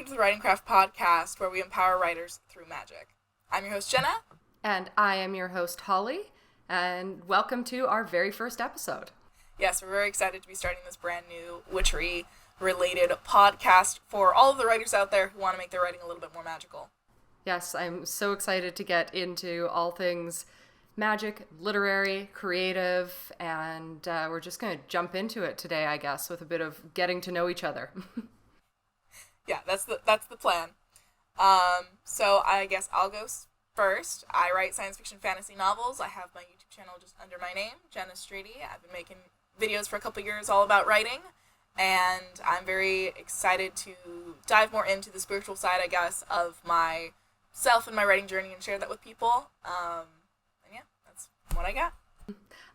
welcome to the Writing Craft Podcast, where we empower writers through magic. I'm your host, Jenna. And I am your host, Holly, and welcome to our very first episode. Yes, we're very excited to be starting this brand new witchery-related podcast for all of the writers out there who want to make their writing a little bit more magical. Yes, I'm so excited to get into all things magic, literary, creative, and we're just going to jump into it today, I guess, with a bit of getting to know each other. Yeah, that's the plan. So I guess I'll go first. I write science fiction fantasy novels. I have my YouTube channel just under my name, Jenna Streety. I've been making videos for a couple years all about writing, and I'm very excited to dive more into the spiritual side, I guess, of myself and my writing journey and share that with people. And yeah, that's what I got.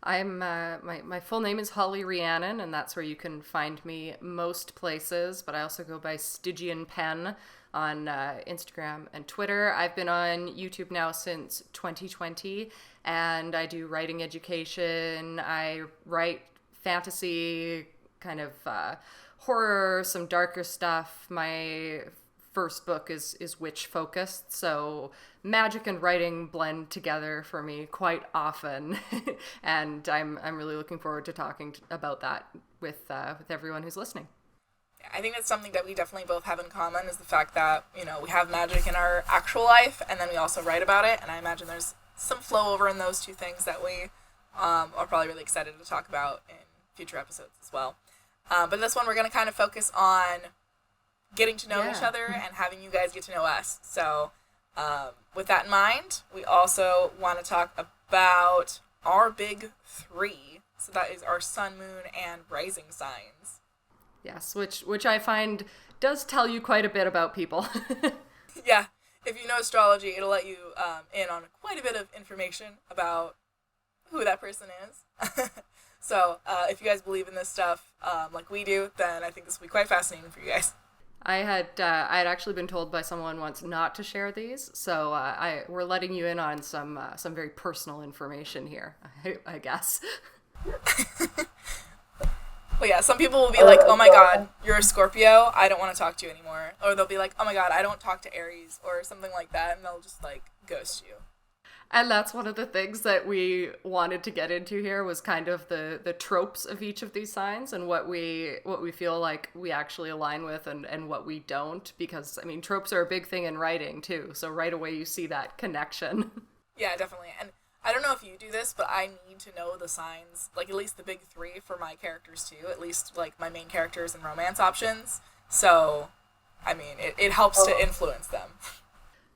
I'm my full name is Holly Rhiannon, and that's where you can find me most places, but I also go by Stygian Pen on Instagram and Twitter. I've been on YouTube now since 2020, and I do writing education. I write fantasy, kind of horror, some darker stuff. My first book is witch focused, so magic and writing blend together for me quite often, and I'm really looking forward to talking about that with everyone who's listening. I think that's something that we definitely both have in common, is the fact that, we have magic in our actual life, and then we also write about it, and I imagine there's some flow over in those two things that we are probably really excited to talk about in future episodes as well. But this one we're going to kind of focus on getting to know each other and having you guys get to know us. So with that in mind, we also want to talk about our big three. So that is our sun, moon, and rising signs. Yes, which I find does tell you quite a bit about people. Yeah, if you know astrology, it'll let you in on quite a bit of information about who that person is. So if you guys believe in this stuff like we do, then I think this will be quite fascinating for you guys. I had actually been told by someone once not to share these, so we're letting you in on some very personal information here, I guess. Well, yeah, some people will be like, oh my god, you're a Scorpio, I don't want to talk to you anymore. Or they'll be like, oh my god, I don't talk to Aries, or something like that, and they'll just, ghost you. And that's one of the things that we wanted to get into here, was kind of the tropes of each of these signs and what we feel like we actually align with and what we don't, because, tropes are a big thing in writing, too, so right away you see that connection. Yeah, definitely, and I don't know if you do this, but I need to know the signs, at least the big three for my characters, too, at least, my main characters and romance options, so, it helps to influence them.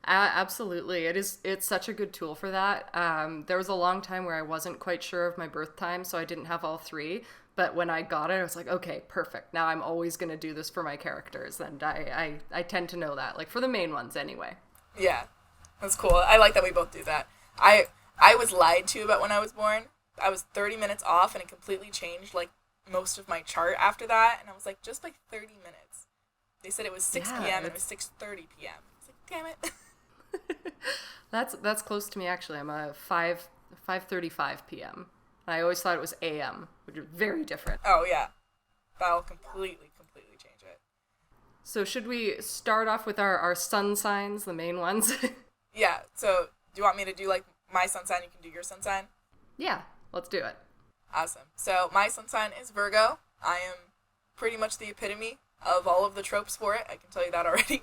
Absolutely. It's such a good tool for that. There was a long time where I wasn't quite sure of my birth time, so I didn't have all three, but when I got it, I was like, okay, perfect. Now I'm always going to do this for my characters, and I tend to know that, for the main ones anyway. Yeah, that's cool. I like that we both do that. I was lied to about when I was born. I was 30 minutes off, and it completely changed, most of my chart after that, and I was like, just by 30 minutes. They said it was 6 p.m., and it was 6:30 p.m. I was like, damn it. That's close to me, actually. I'm a 5:35 p.m. I always thought it was a.m., which is very different. Oh, yeah. That'll completely change it. So should we start off with our sun signs, the main ones? Yeah, so do you want me to do, my sun sign? You can do your sun sign? Yeah, let's do it. Awesome. So my sun sign is Virgo. I am pretty much the epitome of all of the tropes for it. I can tell you that already.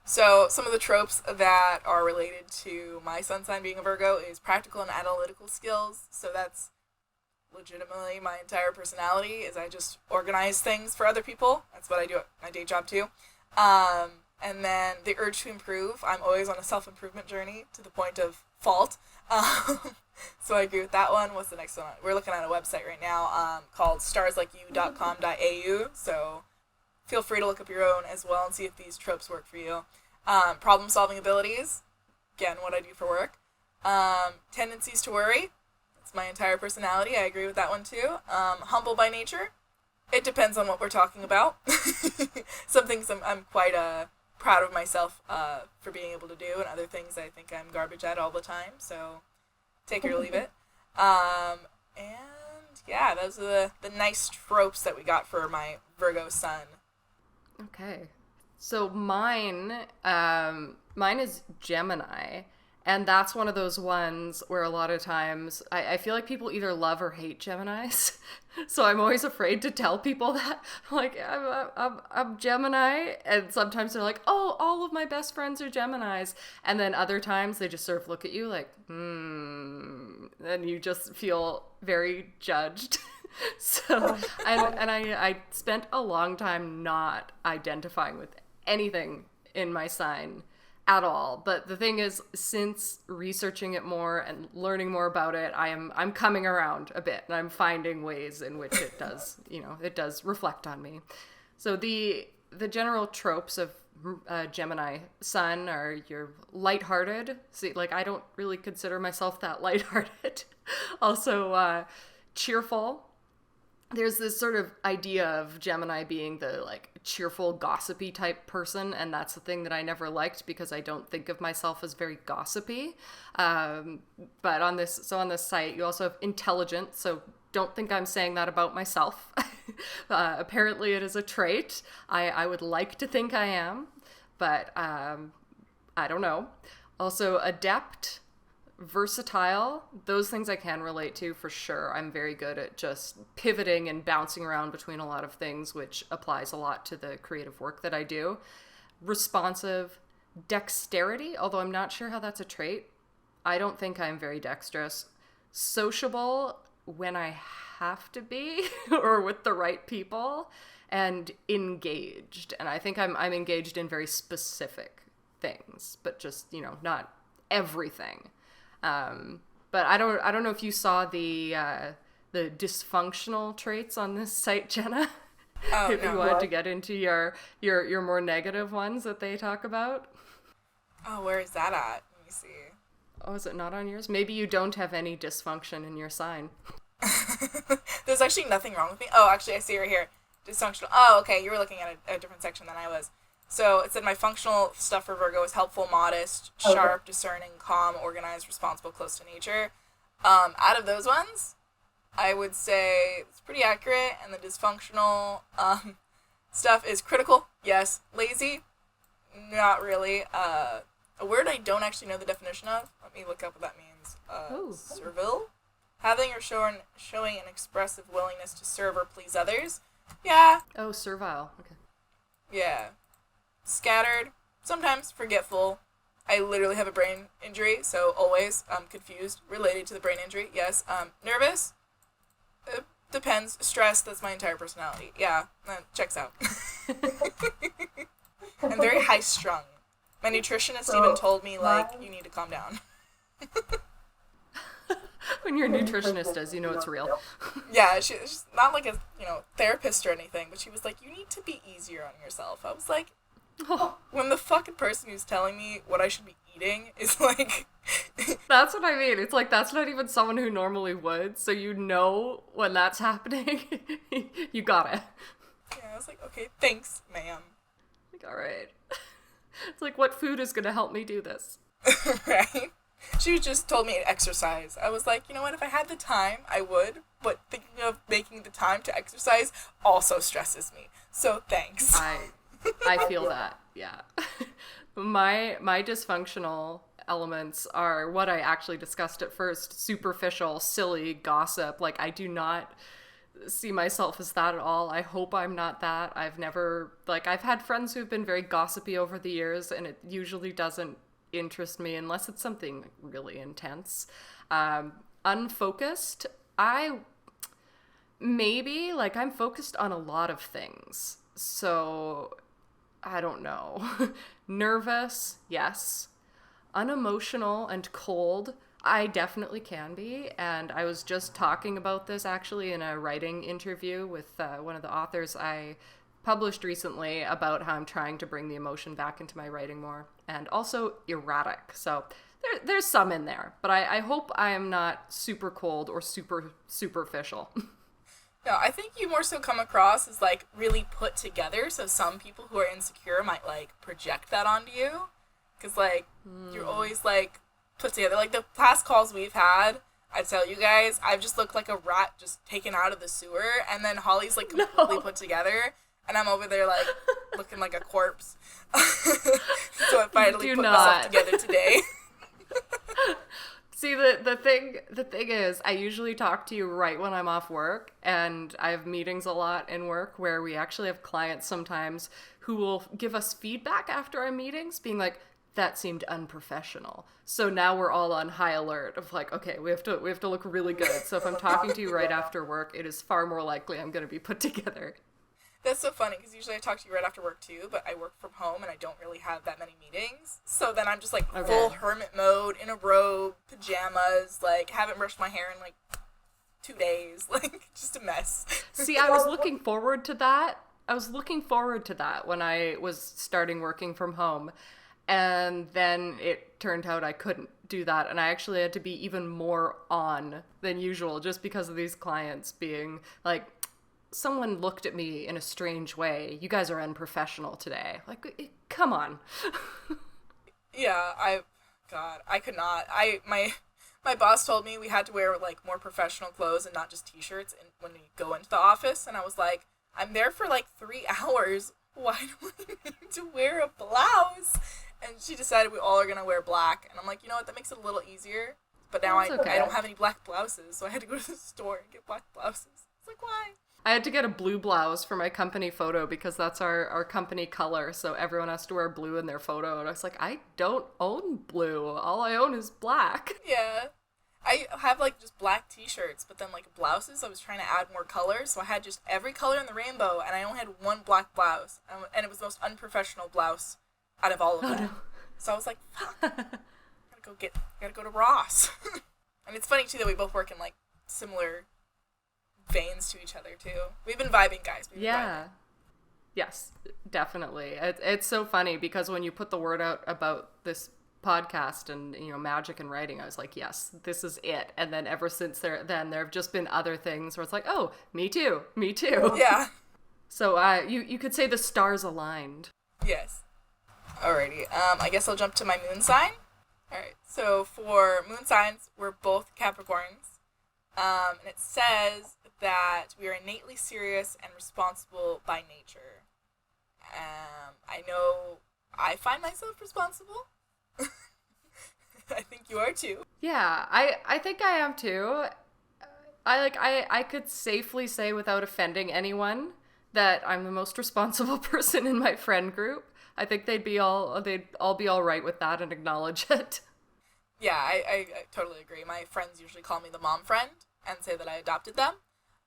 So some of the tropes that are related to my sun sign being a Virgo is practical and analytical skills. So that's legitimately my entire personality, is I just organize things for other people. That's what I do at my day job too. And then the urge to improve. I'm always on a self-improvement journey to the point of fault. So I agree with that one. What's the next one? We're looking at a website right now called starslikeyou.com.au. So feel free to look up your own as well and see if these tropes work for you. Problem-solving abilities. Again, what I do for work. Tendencies to worry. That's my entire personality. I agree with that one too. Humble by nature. It depends on what we're talking about. Some things I'm quite proud of myself for being able to do, and other things I think I'm garbage at all the time. So take it or leave it. And yeah, those are the nice tropes that we got for my Virgo sun. Okay. So mine is Gemini, and that's one of those ones where a lot of times I feel like people either love or hate Geminis. So I'm always afraid to tell people that. Like, I'm Gemini, and sometimes they're like, oh, all of my best friends are Geminis. And then other times they just sort of look at you like, and you just feel very judged. So, and I spent a long time not identifying with anything in my sign at all. But the thing is, since researching it more and learning more about it, I'm coming around a bit, and I'm finding ways in which it does, it does reflect on me. So the general tropes of Gemini sun are you're lighthearted. See, like, I don't really consider myself that lighthearted. Also, cheerful. There's this sort of idea of Gemini being the like cheerful, gossipy type person, and that's the thing that I never liked because I don't think of myself as very gossipy. But on this site, you also have intelligent, so don't think I'm saying that about myself. Apparently, it is a trait. I would like to think I am, but I don't know. Also, adept. Versatile, those things I can relate to for sure. I'm very good at just pivoting and bouncing around between a lot of things, which applies a lot to the creative work that I do. Responsive, dexterity, although I'm not sure how that's a trait. I don't think I'm very dexterous. Sociable, when I have to be, or with the right people, and engaged. And I think I'm engaged in very specific things, but just, not everything. But I don't know if you saw the dysfunctional traits on this site, Jenna. Oh, if no. you wanted to get into your more negative ones that they talk about. Oh, where is that at? Let me see. Oh, is it not on yours? Maybe you don't have any dysfunction in your sign. There's actually nothing wrong with me. Oh, actually, I see right here. Dysfunctional. Oh, okay. You were looking at a different section than I was. So it said my functional stuff for Virgo is helpful, modest, sharp, discerning, calm, organized, responsible, close to nature. Out of those ones, I would say it's pretty accurate. And the dysfunctional stuff is critical, yes. Lazy, not really. A word I don't actually know the definition of. Let me look up what that means. Servile? Having or showing an expressive willingness to serve or please others. Yeah. Oh, servile. Okay. Yeah. Scattered, sometimes forgetful. I literally have a brain injury, so always confused, related to the brain injury, yes. Nervous, depends. Stressed, that's my entire personality. Yeah, checks out. I'm very high-strung. My nutritionist even told me, you need to calm down. When your nutritionist does, it's real. Yeah, she's not like a, therapist or anything, but she was like, you need to be easier on yourself. I was like, when the fucking person who's telling me what I should be eating is like... That's what I mean. It's like, that's not even someone who normally would, so when that's happening, you got it. Yeah, I was like, okay, thanks, ma'am. Like, all right. It's like, what food is going to help me do this? Right? She just told me to exercise. I was like, you know what, if I had the time, I would, but thinking of making the time to exercise also stresses me. So thanks. I feel that, yeah. My dysfunctional elements are what I actually discussed at first: superficial, silly gossip. Like, I do not see myself as that at all. I hope I'm not that. I've had friends who've been very gossipy over the years, and it usually doesn't interest me unless it's something really intense. Unfocused, I'm focused on a lot of things. So, I don't know. Nervous, yes. Unemotional and cold, I definitely can be. And I was just talking about this actually in a writing interview with one of the authors I published recently about how I'm trying to bring the emotion back into my writing more. And also erratic. So there's some in there. But I hope I am not super cold or super superficial. No, I think you more so come across as, really put together, so some people who are insecure might, project that onto you. Because, you're always, put together. Like, the past calls we've had, I tell you guys, I've just looked like a rat just taken out of the sewer, and then Holly's, completely put together, and I'm over there like looking like a corpse. So I finally put not. myself together today. See, the thing is, I usually talk to you right when I'm off work, and I have meetings a lot in work where we actually have clients sometimes who will give us feedback after our meetings, being like, that seemed unprofessional. So now we're all on high alert of like, okay, we have to look really good. So if I'm talking to you right after work, it is far more likely I'm going to be put together. That's so funny, because usually I talk to you right after work too, but I work from home and I don't really have that many meetings. So then I'm just like full hermit mode, in a robe, pajamas, like haven't brushed my hair in like 2 days, like just a mess. See, I was looking forward to that. When I was starting working from home. And then it turned out I couldn't do that. And I actually had to be even more on than usual just because of these clients being like, someone looked at me in a strange way. You guys are unprofessional today. Like, come on. Yeah, I could not. My boss told me we had to wear like more professional clothes and not just t-shirts when we go into the office. And I was like, I'm there for like 3 hours. Why do I need to wear a blouse? And she decided we all are going to wear black. And I'm like, you know what, that makes it a little easier. But now I don't have any black blouses, so I had to go to the store and get black blouses. It's like, why? I had to get a blue blouse for my company photo because that's our company color. So everyone has to wear blue in their photo. And I was like, I don't own blue. All I own is black. Yeah. I have like just black t-shirts, but then like blouses, I was trying to add more colors. So I had just every color in the rainbow, and I only had one black blouse. And it was the most unprofessional blouse out of all of them. No. So I was like, fuck. Gotta go to Ross. And it's funny too that we both work in like similar veins to each other too. We've been vibing, guys. Yeah. Yes, definitely. It's so funny because when you put the word out about this podcast and, you know, magic and writing, I was like, yes, this is it. And then ever since there have just been other things where it's like, oh, me too. Yeah. So you could say the stars aligned. Yes. Alrighty. I guess I'll jump to my moon sign. Alright. So for moon signs, we're both Capricorns. And it says that we are innately serious and responsible by nature. I know I find myself responsible. I think you are too. Yeah, I think I am too. I could safely say without offending anyone that I'm the most responsible person in my friend group. I think they'd all be all right with that and acknowledge it. Yeah, I totally agree. My friends usually call me the mom friend and say that I adopted them.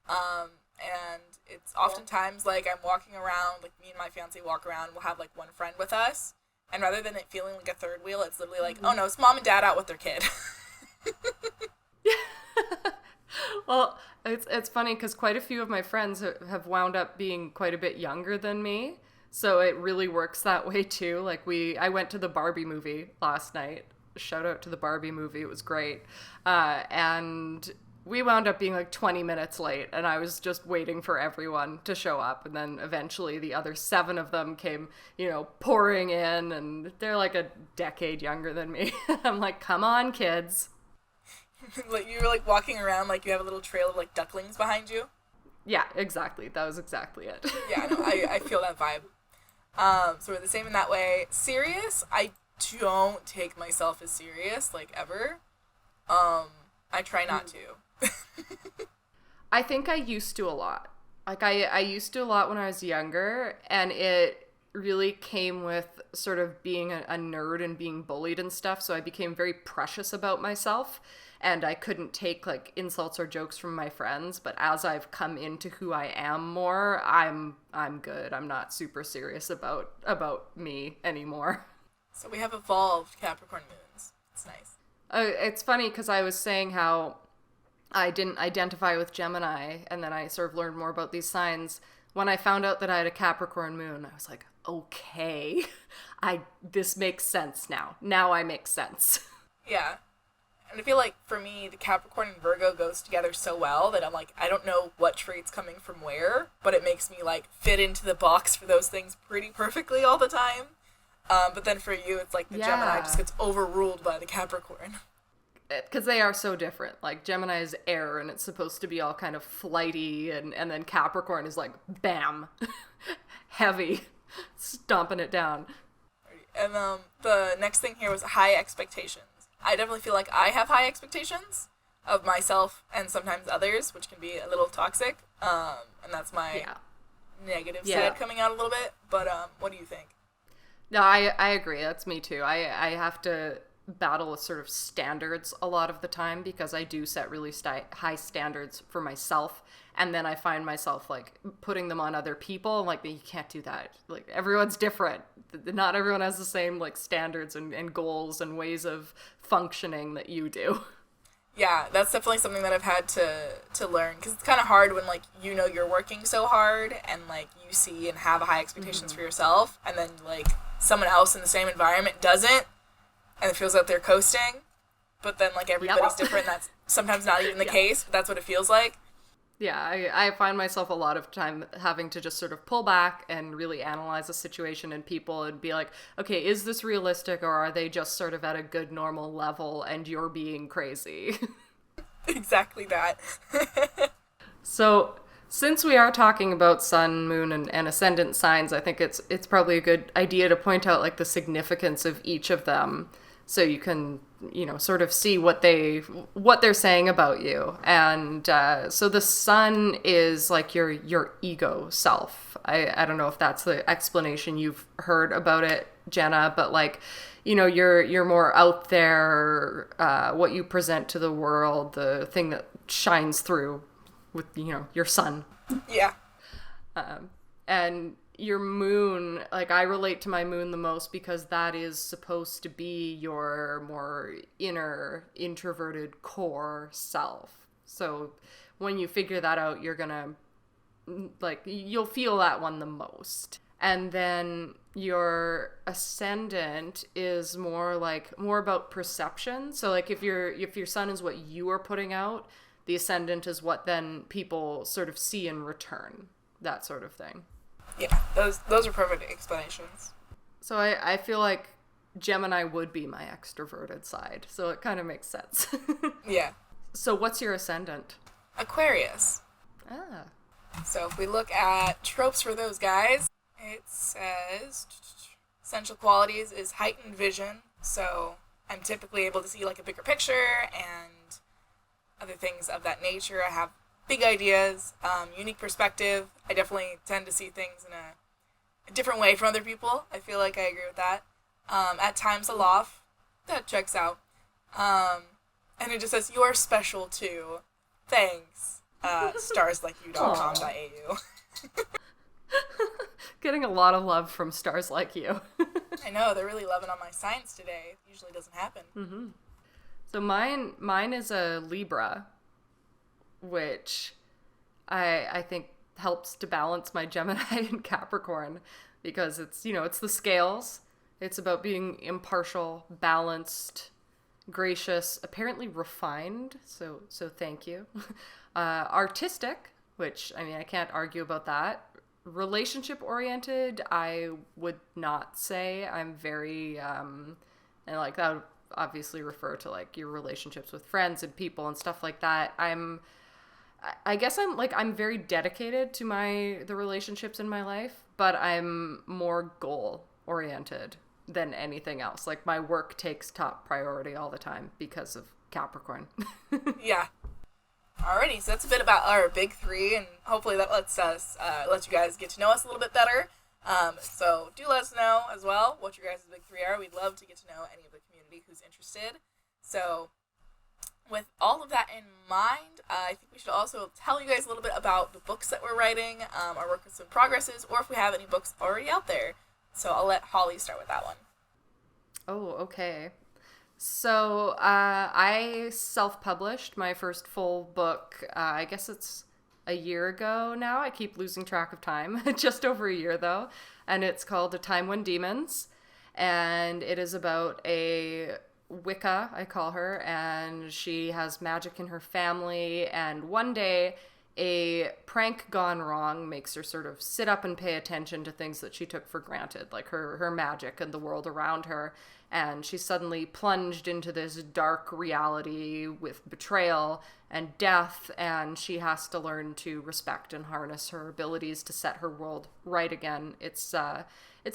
And it's oftentimes like I'm walking around, like me and my fiance walk around, we'll have like one friend with us. And rather than it feeling like a third wheel, it's literally like, oh no, it's mom and dad out with their kid. Well, it's funny because quite a few of my friends have wound up being quite a bit younger than me. So it really works that way too. Like I went to the Barbie movie last night. Shout out to the Barbie movie. It was great. And we wound up being like 20 minutes late, and I was just waiting for everyone to show up. And then eventually the other 7 of them came, pouring in, and they're like a decade younger than me. I'm like, come on, kids. Like you were like walking around like you have a little trail of like ducklings behind you. Yeah, exactly. That was exactly it. Yeah, no, I feel that vibe. So we're the same in that way. Serious, I don't take myself as serious, like, ever. I try not to. I think I used to a lot. Like, I used to a lot when I was younger, and it really came with sort of being a nerd and being bullied and stuff, so I became very precious about myself, and I couldn't take, like, insults or jokes from my friends, but as I've come into who I am more, I'm good. I'm not super serious about me anymore. So we have evolved Capricorn moons. It's nice. It's funny because I was saying how I didn't identify with Gemini, and then I sort of learned more about these signs. When I found out that I had a Capricorn moon, I was like, okay, this makes sense now. Now I make sense. Yeah. And I feel like, for me, the Capricorn and Virgo goes together so well that I'm like, I don't know what trait's coming from where, but it makes me, like, fit into the box for those things pretty perfectly all the time. But then for you, it's like the Gemini just gets overruled by the Capricorn. Because they are so different. Like, Gemini is air, and it's supposed to be all kind of flighty, and then Capricorn is like, bam. heavy, stomping it down. And the next thing here was high expectations. I definitely feel like I have high expectations of myself and sometimes others, which can be a little toxic. And that's my negative side coming out a little bit. But what do you think? No, I agree. That's me too. I have to battle with sort of standards a lot of the time because I do set really high standards for myself, and then I find myself like putting them on other people. I'm like, you can't do that. Like, everyone's different. Not everyone has the same like standards and goals and ways of functioning that you do. Yeah, that's definitely something that I've had to learn, because it's kind of hard when, like, you know you're working so hard and, like, you see and have high expectations for yourself, and then, like, someone else in the same environment doesn't, and it feels like they're coasting, but then, like, everybody's different. That's sometimes not even the case, but that's what it feels like. Yeah, I find myself a lot of time having to just sort of pull back and really analyze a situation and people and be like, okay, is this realistic, or are they just sort of at a good normal level and you're being crazy? Exactly that. So, since we are talking about sun, moon, and ascendant signs, I think it's probably a good idea to point out like the significance of each of them, so you can, you know, sort of see what they're saying about you. And so the sun is like your ego self. I don't know if that's the explanation you've heard about it, Jenna, but like, you know, you're more out there, what you present to the world, the thing that shines through with, you know, your sun. Yeah. And your moon, like, I relate to my moon the most because that is supposed to be your more inner, introverted core self. So when you figure that out, you're gonna, like, you'll feel that one the most. And then your ascendant is more about perception. So like if your sun is what you are putting out, the ascendant is what then people sort of see in return, that sort of thing. Yeah, those are perfect explanations. So I feel like Gemini would be my extroverted side, so it kind of makes sense. Yeah. So what's your ascendant? Aquarius. Ah. So if we look at tropes for those guys, it says essential qualities is heightened vision. So I'm typically able to see like a bigger picture and other things of that nature. I have big ideas, unique perspective. I definitely tend to see things in a different way from other people. I feel like I agree with that. At times a loft. That checks out. And it just says, you're special too. Thanks. starslikeyou.com.au. Getting a lot of love from stars like you. I know, they're really loving on my science today. It usually doesn't happen. Mm-hmm. So mine is a Libra, which I think helps to balance my Gemini and Capricorn, because it's, you know, it's the scales. It's about being impartial, balanced, gracious, apparently refined. So thank you. Artistic, which, I mean, I can't argue about that. Relationship oriented, I would not say. I'm very, and like that would obviously refer to like your relationships with friends and people and stuff like that. I guess I'm very dedicated to the relationships in my life, but I'm more goal oriented than anything else. Like, my work takes top priority all the time because of Capricorn. Yeah. Alrighty, so that's a bit about our big three, and hopefully that lets you guys get to know us a little bit better. So do let us know as well what your guys' big three are. We'd love to get to know any of the community who's interested. So with all of that in mind, I think we should also tell you guys a little bit about the books that we're writing, our work in progresses, or if we have any books already out there. So I'll let Holly start with that one. Oh, okay. So I self-published my first full book, I guess it's a year ago now. I keep losing track of time. Just over a year, though. And it's called A Time When Demons. And it is about a Wicca, I call her, and she has magic in her family. And one day a prank gone wrong makes her sort of sit up and pay attention to things that she took for granted, like her magic and the world around her. And she's suddenly plunged into this dark reality with betrayal and death, and she has to learn to respect and harness her abilities to set her world right again. It's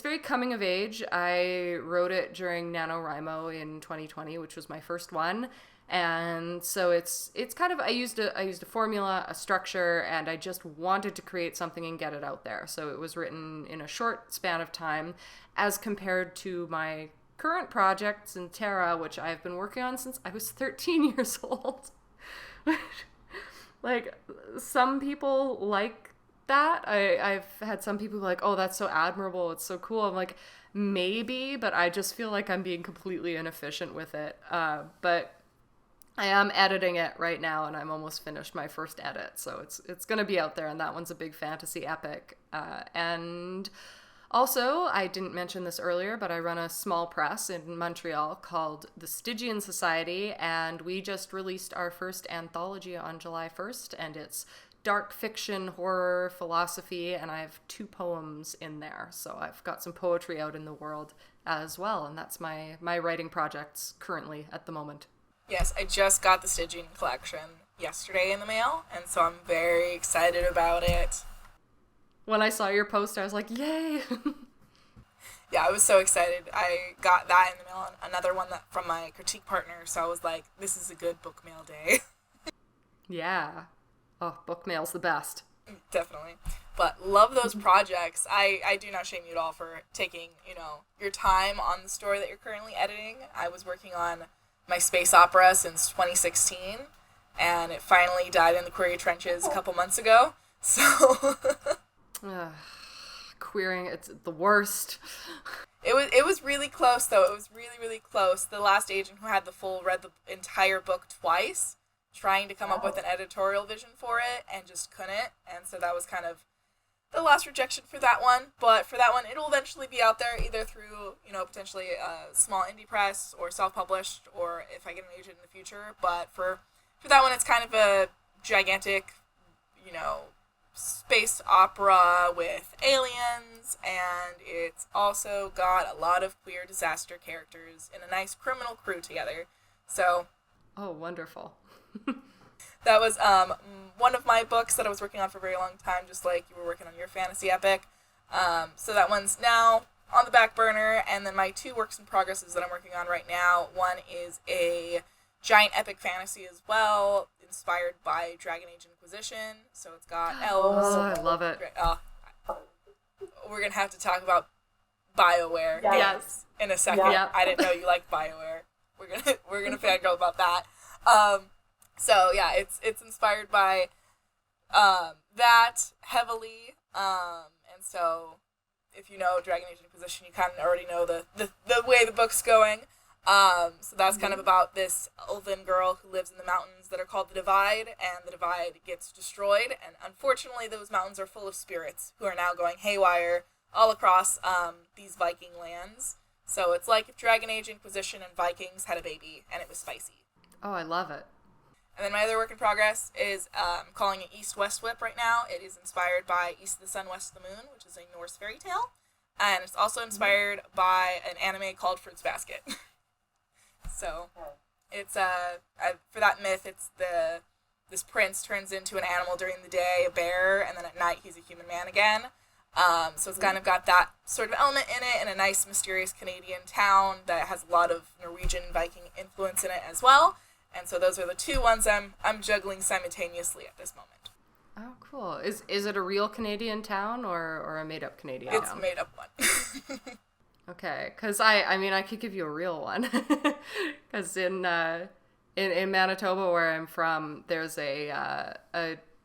very coming of age. I wrote it during NaNoWriMo in 2020, which was my first one. And so it's kind of, I used a formula, a structure, and I just wanted to create something and get it out there. So it was written in a short span of time as compared to my current project, Terra, which I've been working on since I was 13 years old. Like, some people like that. I've had some people like, oh, that's so admirable, it's so cool. I'm like, maybe, but I just feel like I'm being completely inefficient with it. But I am editing it right now, and I'm almost finished my first edit, so it's going to be out there, and that one's a big fantasy epic. And also, I didn't mention this earlier, but I run a small press in Montreal called the Stygian Society, and we just released our first anthology on July 1st, and it's dark fiction, horror, philosophy, and I have 2 poems in there, so I've got some poetry out in the world as well, and that's my writing projects currently at the moment. Yes, I just got the Stygian collection yesterday in the mail, and so I'm very excited about it. When I saw your post, I was like, yay! Yeah, I was so excited. I got that in the mail, and another one from my critique partner, so I was like, this is a good book mail day. Yeah. Oh, book mail's the best. Definitely. But love those projects. I do not shame you at all for taking, your time on the story that you're currently editing. I was working on my space opera since 2016, and it finally died in the query trenches a couple months ago. So queering, it's the worst. It was really close though. It was really, really close. The last agent who had read the entire book twice, trying to come up with an editorial vision for it, and just couldn't. And so that was kind of the last rejection for that one. But for that one, it'll eventually be out there, either through, potentially a small indie press or self-published, or if I get an agent in the future. But for that one, it's kind of a gigantic, space opera with aliens, and it's also got a lot of queer disaster characters and a nice criminal crew together. So, oh, wonderful. That was one of my books that I was working on for a very long time, just like you were working on your fantasy epic. So that one's now on the back burner, and then my 2 works in progresses that I'm working on right now. One is a giant epic fantasy as well, inspired by Dragon Age Inquisition. So it's got elves. Oh, I love it. We're gonna have to talk about BioWare yes. in a second. Yeah. I didn't know you liked BioWare. We're gonna fangirl about that. So yeah, it's inspired by that heavily, and so if you know Dragon Age Inquisition, you kind of already know the way the book's going. So that's kind of about this elven girl who lives in the mountains that are called the Divide, and the Divide gets destroyed, and unfortunately those mountains are full of spirits who are now going haywire all across these Viking lands. So it's like if Dragon Age Inquisition and Vikings had a baby, and it was spicy. Oh, I love it. And then my other work in progress is I'm calling it East-West Whip right now. It is inspired by East of the Sun, West of the Moon, which is a Norse fairy tale. And it's also inspired by an anime called Fruits Basket. So it's for that myth, it's this prince turns into an animal during the day, a bear, and then at night he's a human man again. So it's kind of got that sort of element in it, and a nice mysterious Canadian town that has a lot of Norwegian Viking influence in it as well. And so those are the 2 ones I'm juggling simultaneously at this moment. Oh, cool. Is it a real Canadian town or a made-up Canadian town? It's a made-up one. Okay, because I could give you a real one. Because in Manitoba, where I'm from, there's a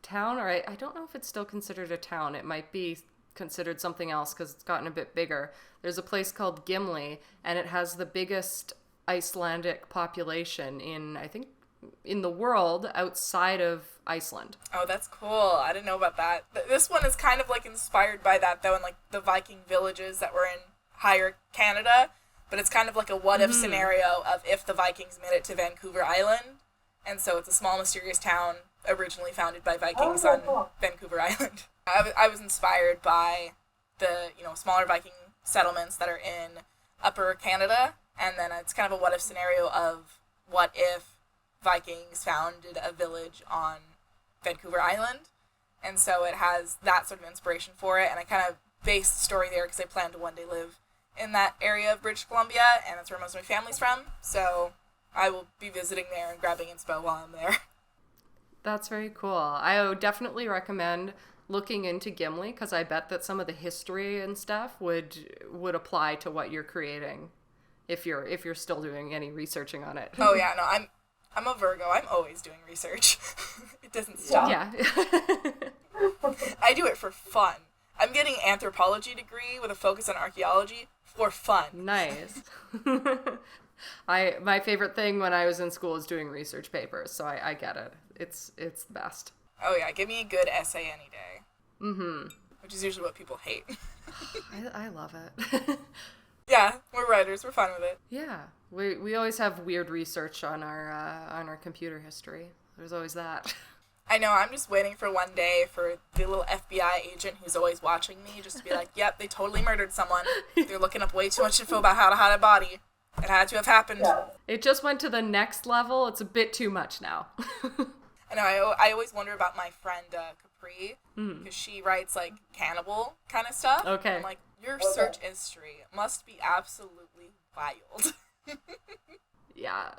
town, or I don't know if it's still considered a town. It might be considered something else because it's gotten a bit bigger. There's a place called Gimli, and it has the biggest Icelandic population in the world outside of Iceland. Oh, that's cool. I didn't know about that. This one is kind of like inspired by that though, and like the Viking villages that were in higher Canada, but it's kind of like a what-if scenario of if the Vikings made it to Vancouver Island, and so it's a small mysterious town originally founded by Vikings on Vancouver Island. I was inspired by the, smaller Viking settlements that are in Upper Canada, and then it's kind of a what-if scenario of what if Vikings founded a village on Vancouver Island, and so it has that sort of inspiration for it, and I kind of based the story there because I plan to one day live in that area of British Columbia, and that's where most of my family's from, so I will be visiting there and grabbing inspo while I'm there. That's very cool. I would definitely recommend looking into Gimli, because I bet that some of the history and stuff would apply to what you're creating if you're still doing any researching on it. Oh yeah, no, I'm a Virgo. I'm always doing research. It doesn't stop. Yeah. I do it for fun. I'm getting an anthropology degree with a focus on archaeology for fun. Nice. My favorite thing when I was in school was doing research papers, so I get it. It's the best. Oh yeah, give me a good essay any day. Mm-hmm. Which is usually what people hate. I love it. Yeah, we're writers. We're fine with it. Yeah, we always have weird research on our computer history. There's always that. I know. I'm just waiting for one day for the little FBI agent who's always watching me just to be like, "Yep, they totally murdered someone. They're looking up way too much info about how to hide a body. It had to have happened." Yeah. It just went to the next level. It's a bit too much now. I know. I always wonder about my friend Capri, because she writes like cannibal kind of stuff. Okay. I'm like, your search history must be absolutely wild. Yeah.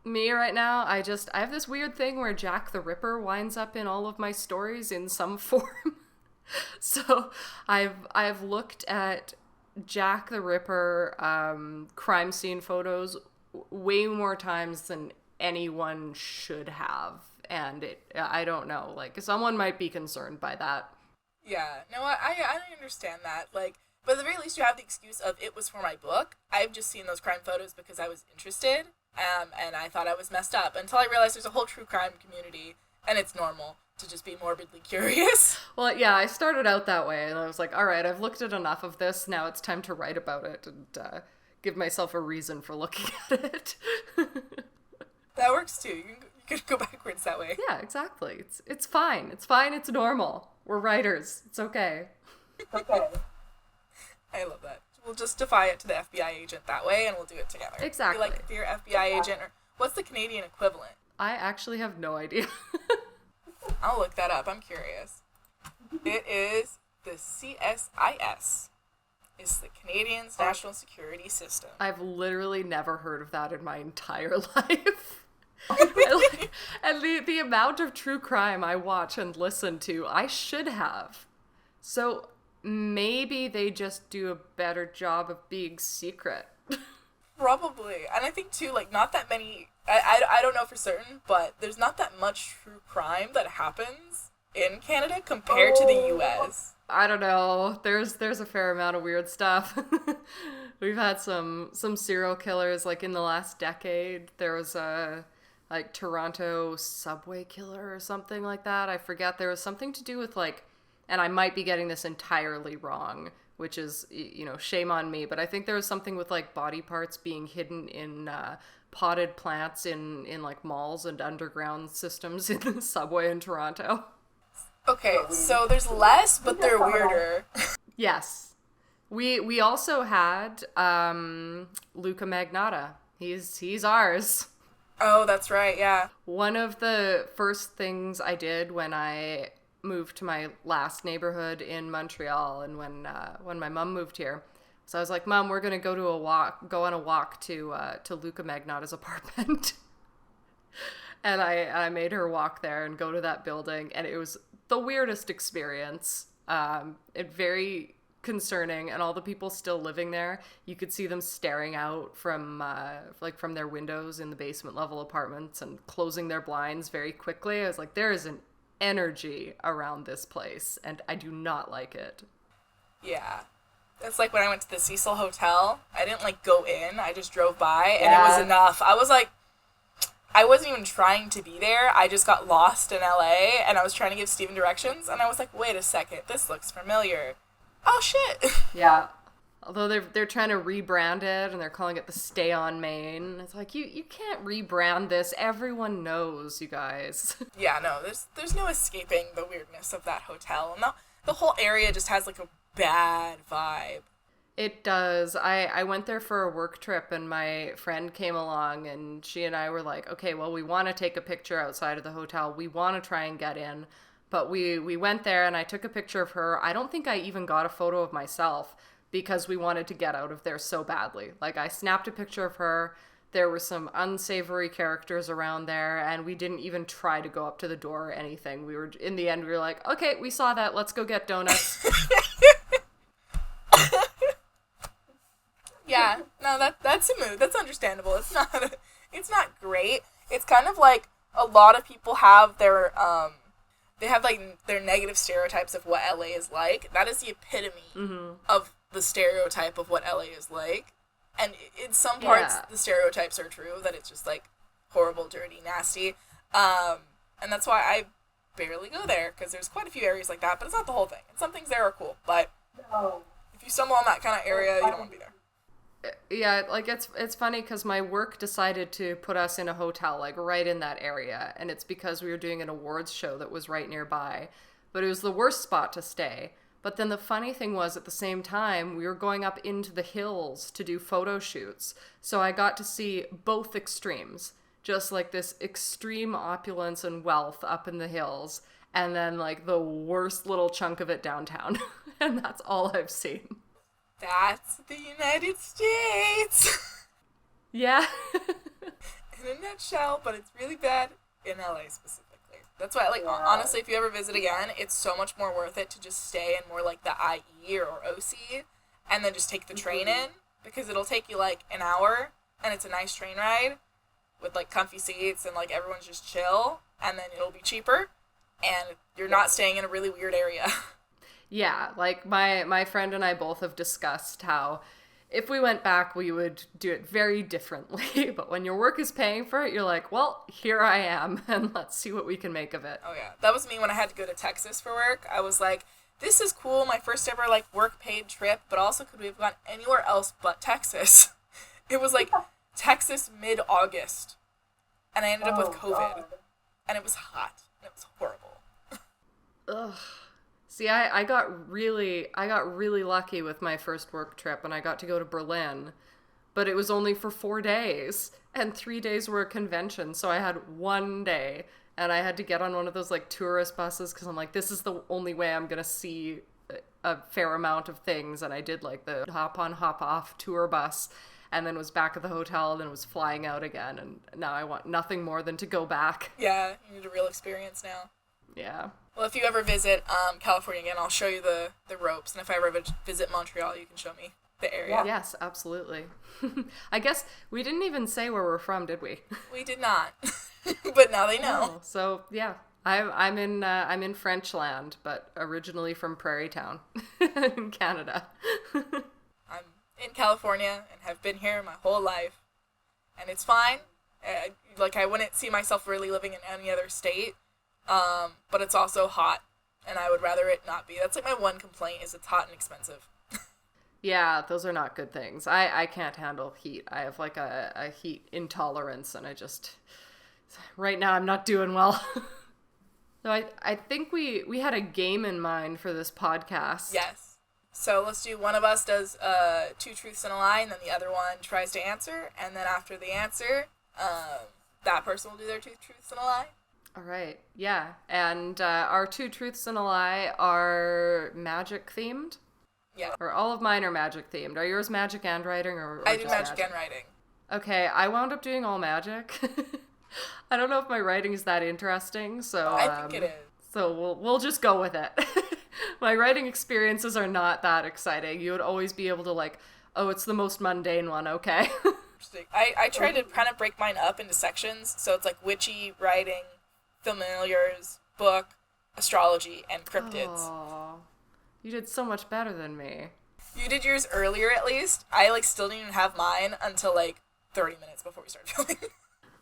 Me right now, I have this weird thing where Jack the Ripper winds up in all of my stories in some form. So I've looked at Jack the Ripper crime scene photos way more times than anyone should have. And I don't know, like, someone might be concerned by that. Yeah, no, I understand that. Like, but at the very least, you have the excuse of it was for my book. I've just seen those crime photos because I was interested, and I thought I was messed up until I realized there's a whole true crime community, and it's normal to just be morbidly curious. Well, yeah, I started out that way, and I was like, all right, I've looked at enough of this. Now it's time to write about it and give myself a reason for looking at it. That works too. You can go backwards that way. Yeah, exactly. It's fine. It's fine. It's normal. We're writers. It's okay. Okay. I love that. We'll just defy it to the FBI agent that way, and we'll do it together. Exactly. Be like, dear FBI agent, or what's the Canadian equivalent? I actually have no idea. I'll look that up. I'm curious. It is the CSIS. It's the Canadians National Security System. I've literally never heard of that in my entire life. And the amount of true crime I watch and listen to, I should have. So maybe they just do a better job of being secret. Probably. And I think, too, like, not that many... I don't know for certain, but there's not that much true crime that happens in Canada compared to the U.S. I don't know. There's a fair amount of weird stuff. We've had some serial killers, like, in the last decade. There was a... like Toronto subway killer or something like that. I forget. There was something to do with like, and I might be getting this entirely wrong, which is, shame on me, but I think there was something with like body parts being hidden in potted plants in like malls and underground systems in the subway in Toronto. Okay, so there's less, but they're weirder. Yes. We also had Luca Magnotta. He's ours. Oh, that's right, yeah. One of the first things I did when I moved to my last neighborhood in Montreal, and when my mom moved here, so I was like, Mom, we're gonna go on a walk to Luca Magnotta's apartment, and I made her walk there and go to that building, and it was the weirdest experience. It very concerning, and all the people still living there, you could see them staring out from their windows in the basement level apartments and closing their blinds very quickly. I was like, there is an energy around this place, and I do not like it. Yeah. It's like when I went to the Cecil Hotel. I didn't like go in, I just drove by, and it was enough. I was like, I wasn't even trying to be there. I just got lost in LA, and I was trying to give Steven directions, and I was like, wait a second, this looks familiar. Oh, shit. Yeah. Although they're trying to rebrand it and they're calling it the Stay on Main. It's like you can't rebrand this. Everyone knows, you guys. Yeah, no, there's no escaping the weirdness of that hotel. And the whole area just has like a bad vibe. It does. I went there for a work trip and my friend came along and she and I were like, okay, well, we want to take a picture outside of the hotel. We want to try and get in. But we went there and I took a picture of her. I don't think I even got a photo of myself because we wanted to get out of there so badly. Like, I snapped a picture of her. There were some unsavory characters around there, and we didn't even try to go up to the door or anything. In the end, we were like, okay, we saw that. Let's go get donuts. Yeah, no, that's a mood. That's understandable. It's not great. It's kind of like a lot of people have their they have like their negative stereotypes of what LA is like. That is the epitome of the stereotype of what LA is like. And in some parts, the stereotypes are true, that it's just like horrible, dirty, nasty. And that's why I barely go there, because there's quite a few areas like that, but it's not the whole thing. And some things there are cool, but if you stumble on that kind of area, you don't want to be there. Yeah, like it's funny because my work decided to put us in a hotel like right in that area, and it's because we were doing an awards show that was right nearby, but it was the worst spot to stay. But then the funny thing was, at the same time, we were going up into the hills to do photo shoots, so I got to see both extremes, just like this extreme opulence and wealth up in the hills, and then like the worst little chunk of it downtown. And that's all I've seen. That's the United States! Yeah. In a nutshell, but it's really bad in LA specifically. That's why, like, honestly, if you ever visit again, it's so much more worth it to just stay in more like the IE or OC, and then just take the train in, because it'll take you like an hour, and it's a nice train ride with like comfy seats, and like everyone's just chill, and then it'll be cheaper, and you're not staying in a really weird area. Yeah, like my friend and I both have discussed how if we went back, we would do it very differently. But when your work is paying for it, you're like, well, here I am, and let's see what we can make of it. Oh, yeah. That was me when I had to go to Texas for work. I was like, this is cool, my first ever, like, work-paid trip, but also could we have gone anywhere else but Texas? It was, like, Texas mid-August, and I ended up with COVID, and it was hot, and it was horrible. Ugh. See, I got really lucky with my first work trip, and I got to go to Berlin, but it was only for 4 days, and 3 days were a convention, so I had 1 day, and I had to get on one of those, like, tourist buses, because I'm like, this is the only way I'm gonna see a fair amount of things, and I did, like, the hop-on, hop-off tour bus, and then was back at the hotel, and then was flying out again, and now I want nothing more than to go back. Yeah, you need a real experience now. Yeah. Well, if you ever visit California again, I'll show you the ropes. And if I ever visit Montreal, you can show me the area. Yes, absolutely. I guess we didn't even say where we're from, did we? We did not. But now they know. Oh, so, yeah. I'm in French land, but originally from Prairie Town in Canada. I'm in California and have been here my whole life. And it's fine. Like, I wouldn't see myself really living in any other state. But it's also hot, and I would rather it not be. That's like my one complaint, is it's hot and expensive. Yeah, those are not good things. I can't handle heat. I have like a heat intolerance, and right now I'm not doing well. So I think we had a game in mind for this podcast. Yes. So let's do, one of us does 2 truths and a lie, and then the other one tries to answer, and then after the answer, that person will do their 2 truths and a lie. All right, yeah, and our 2 truths and a lie are magic themed. Yeah. Or all of mine are magic themed. Are yours magic and writing, or I do magic and writing. Okay, I wound up doing all magic. I don't know if my writing is that interesting, so I think it is. So we'll just go with it. My writing experiences are not that exciting. You would always be able to like, oh, it's the most mundane one, okay? I try to kind of break mine up into sections, so it's like witchy, writing, familiars, book, astrology, and cryptids. Aww. You did so much better than me. You did yours earlier, at least. I like still didn't even have mine until like 30 minutes before we started filming.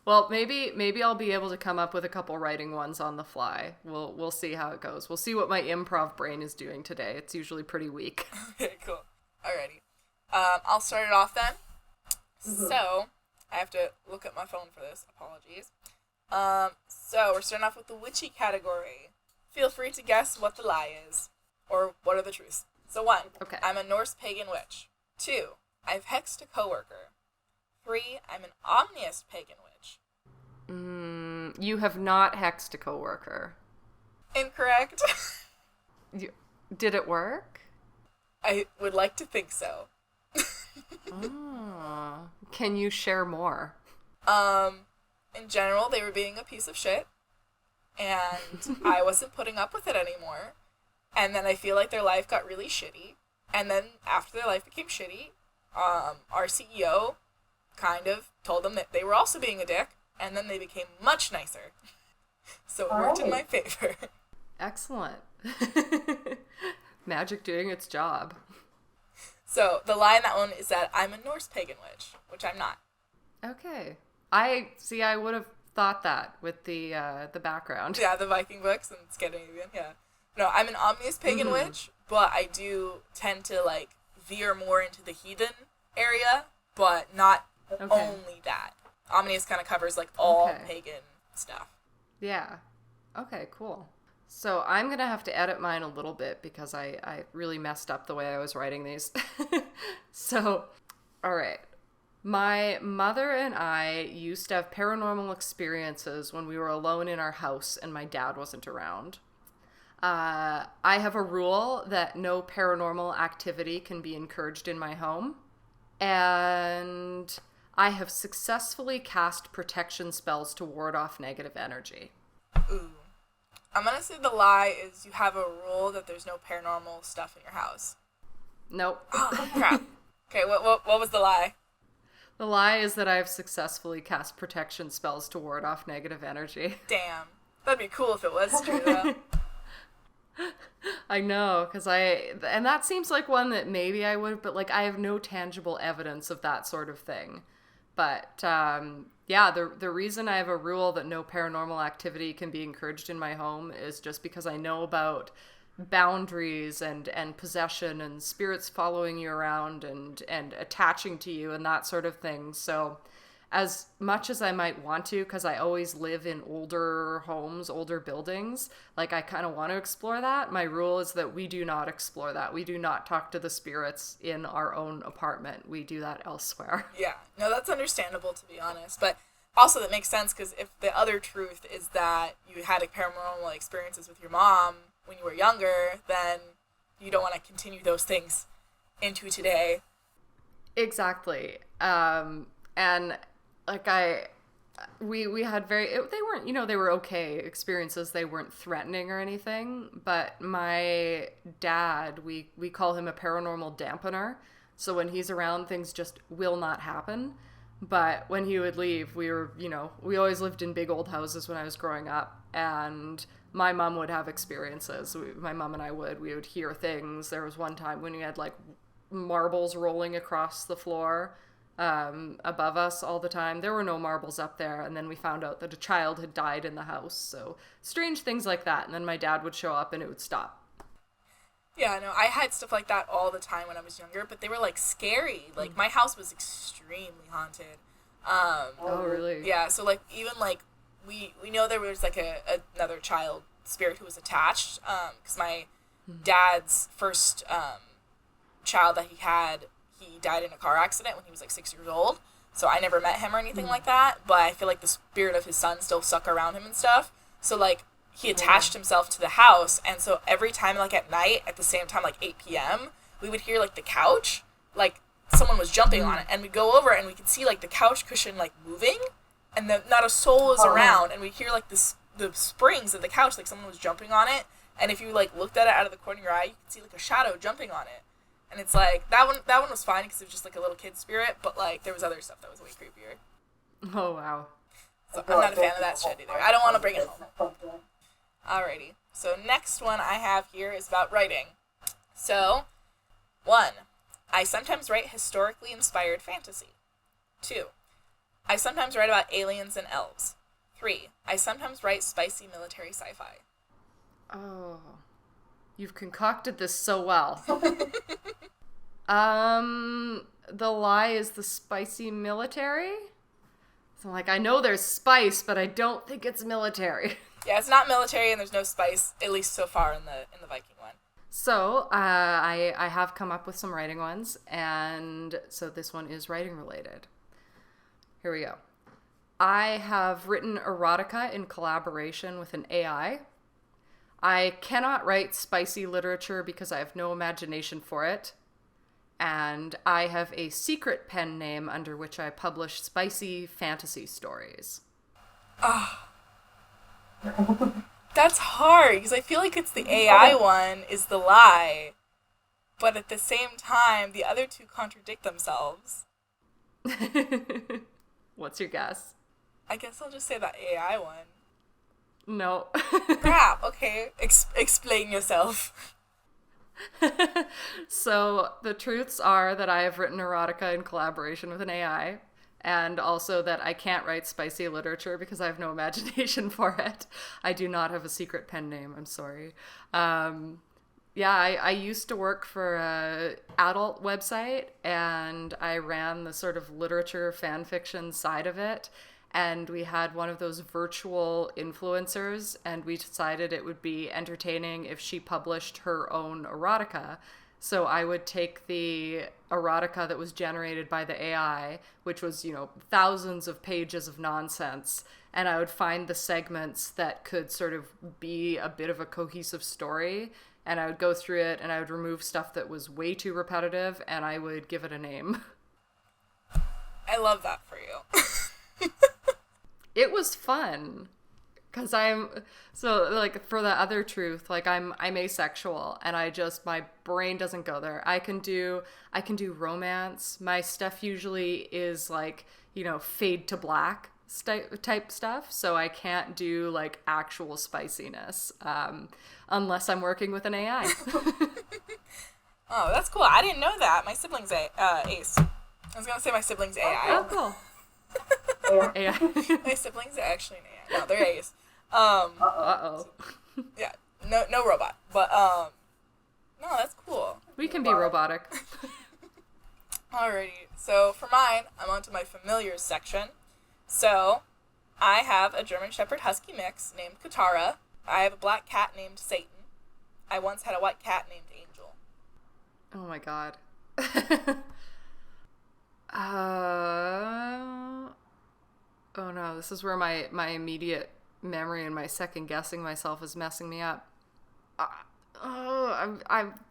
Well, maybe I'll be able to come up with a couple writing ones on the fly. We'll see how it goes. We'll see what my improv brain is doing today. It's usually pretty weak. Okay, cool. Alrighty. I'll start it off then. So, I have to look at my phone for this. Apologies. So we're starting off with the witchy category. Feel free to guess what the lie is, or what are the truths. So 1, Okay. I'm a Norse pagan witch. 2, I've hexed a coworker. 3, I'm an omnious pagan witch. You have not hexed a coworker. Incorrect. Did it work? I would like to think so. Oh. Can you share more? In general, they were being a piece of shit, and I wasn't putting up with it anymore. And then I feel like their life got really shitty. And then after their life became shitty, our CEO kind of told them that they were also being a dick, and then they became much nicer. So it worked in my favor. Excellent. Magic doing its job. So the lie in that one is that I'm a Norse pagan witch, which I'm not. Okay. I would have thought that with the background. Yeah, the Viking books and Scandinavian, yeah. No, I'm an omnious pagan witch, but I do tend to, like, veer more into the heathen area, but not only that. Omnious kind of covers, like, all pagan stuff. Yeah. Okay, cool. So I'm going to have to edit mine a little bit because I really messed up the way I was writing these. So, all right. My mother and I used to have paranormal experiences when we were alone in our house and my dad wasn't around. I have a rule that no paranormal activity can be encouraged in my home. And I have successfully cast protection spells to ward off negative energy. Ooh. I'm gonna say the lie is you have a rule that there's no paranormal stuff in your house. Nope. Oh, crap. Okay, what was the lie? The lie is that I have successfully cast protection spells to ward off negative energy. Damn. That'd be cool if it was true, though. I know, and that seems like one that maybe I would, but like I have no tangible evidence of that sort of thing. But yeah, the reason I have a rule that no paranormal activity can be encouraged in my home is just because I know about boundaries and possession and spirits following you around and attaching to you and that sort of thing. So as much as I might want to, because I always live in older homes, older buildings, like I kind of want to explore that, my rule is that we do not explore that. We do not talk to the spirits in our own apartment. We do that elsewhere. Yeah, no, that's understandable, to be honest. But also that makes sense, because if the other truth is that you had paranormal experiences with your mom when you were younger, then you don't want to continue those things into today. Exactly. And like we had they weren't, they were okay experiences. They weren't threatening or anything, but my dad, we call him a paranormal dampener. So when he's around, things just will not happen. But when he would leave, we always lived in big old houses when I was growing up, and my mom would have experiences. My mom and we would hear things. There was one time when we had like marbles rolling across the floor above us all the time. There were no marbles up there, and then we found out that a child had died in the house. So strange things like that, and then my dad would show up and it would stop. Yeah, no, I had stuff like that all the time when I was younger, but they were like scary. Like my house was extremely haunted. Oh, really? Yeah, so like even like we know there was like another child spirit who was attached, because my dad's first child that he died in a car accident when he was like 6 years old. So I never met him or anything like that, but I feel like the spirit of his son still stuck around him and stuff. So like he attached himself to the house, and so every time like at night at the same time, like 8 p.m., we would hear like the couch, like someone was jumping on it, and we'd go over and we could see like the couch cushion like moving, and then not a soul was around, and we'd hear like the springs of the couch, like someone was jumping on it, and if you like looked at it out of the corner of your eye, you could see like a shadow jumping on it. And it's like that one was fine because it was just like a little kid spirit, but like there was other stuff that was way creepier. Oh wow. So I'm not a fan of that shit either. I don't want to bring it home. Alrighty. So next one I have here is about writing. So 1, I sometimes write historically inspired fantasy. 2, I sometimes write about aliens and elves. 3, I sometimes write spicy military sci-fi. Oh, you've concocted this so well. The lie is the spicy military. So I'm like, I know there's spice, but I don't think it's military. Yeah, it's not military, and there's no spice, at least so far in the Viking one. So I have come up with some writing ones, and so this one is writing related. Here we go. I have written erotica in collaboration with an AI. I cannot write spicy literature because I have no imagination for it. And I have a secret pen name under which I publish spicy fantasy stories. That's hard, because I feel like it's the AI one is the lie, but at the same time, the other two contradict themselves. What's your guess? I guess I'll just say the AI one. No. Crap, okay. Explain yourself. So the truths are that I have written erotica in collaboration with an AI, and also that I can't write spicy literature because I have no imagination for it. I do not have a secret pen name, I'm sorry. I used to work for an adult website, and I ran the sort of literature fan fiction side of it. And we had one of those virtual influencers, and we decided it would be entertaining if she published her own erotica. So I would take the erotica that was generated by the AI, which was, thousands of pages of nonsense, and I would find the segments that could sort of be a bit of a cohesive story, and I would go through it, and I would remove stuff that was way too repetitive, and I would give it a name. I love that for you. It was fun. Because for the other truth, I'm asexual, and my brain doesn't go there. I can do romance. My stuff usually is fade to black type stuff, so I can't do actual spiciness unless I'm working with an AI. Oh, that's cool. I didn't know that. My sibling's ace. I was gonna say my sibling's AI. Oh, cool. AI. My siblings are actually an AI. No, they're ace. Uh-oh. Yeah, no robot, but no, that's cool. We can be robotic. Alrighty, so for mine, I'm onto my familiars section. So, I have a German Shepherd Husky mix named Katara. I have a black cat named Satan. I once had a white cat named Angel. Oh my god. Oh no, this is where my immediate memory and my second guessing myself is messing me up. I'm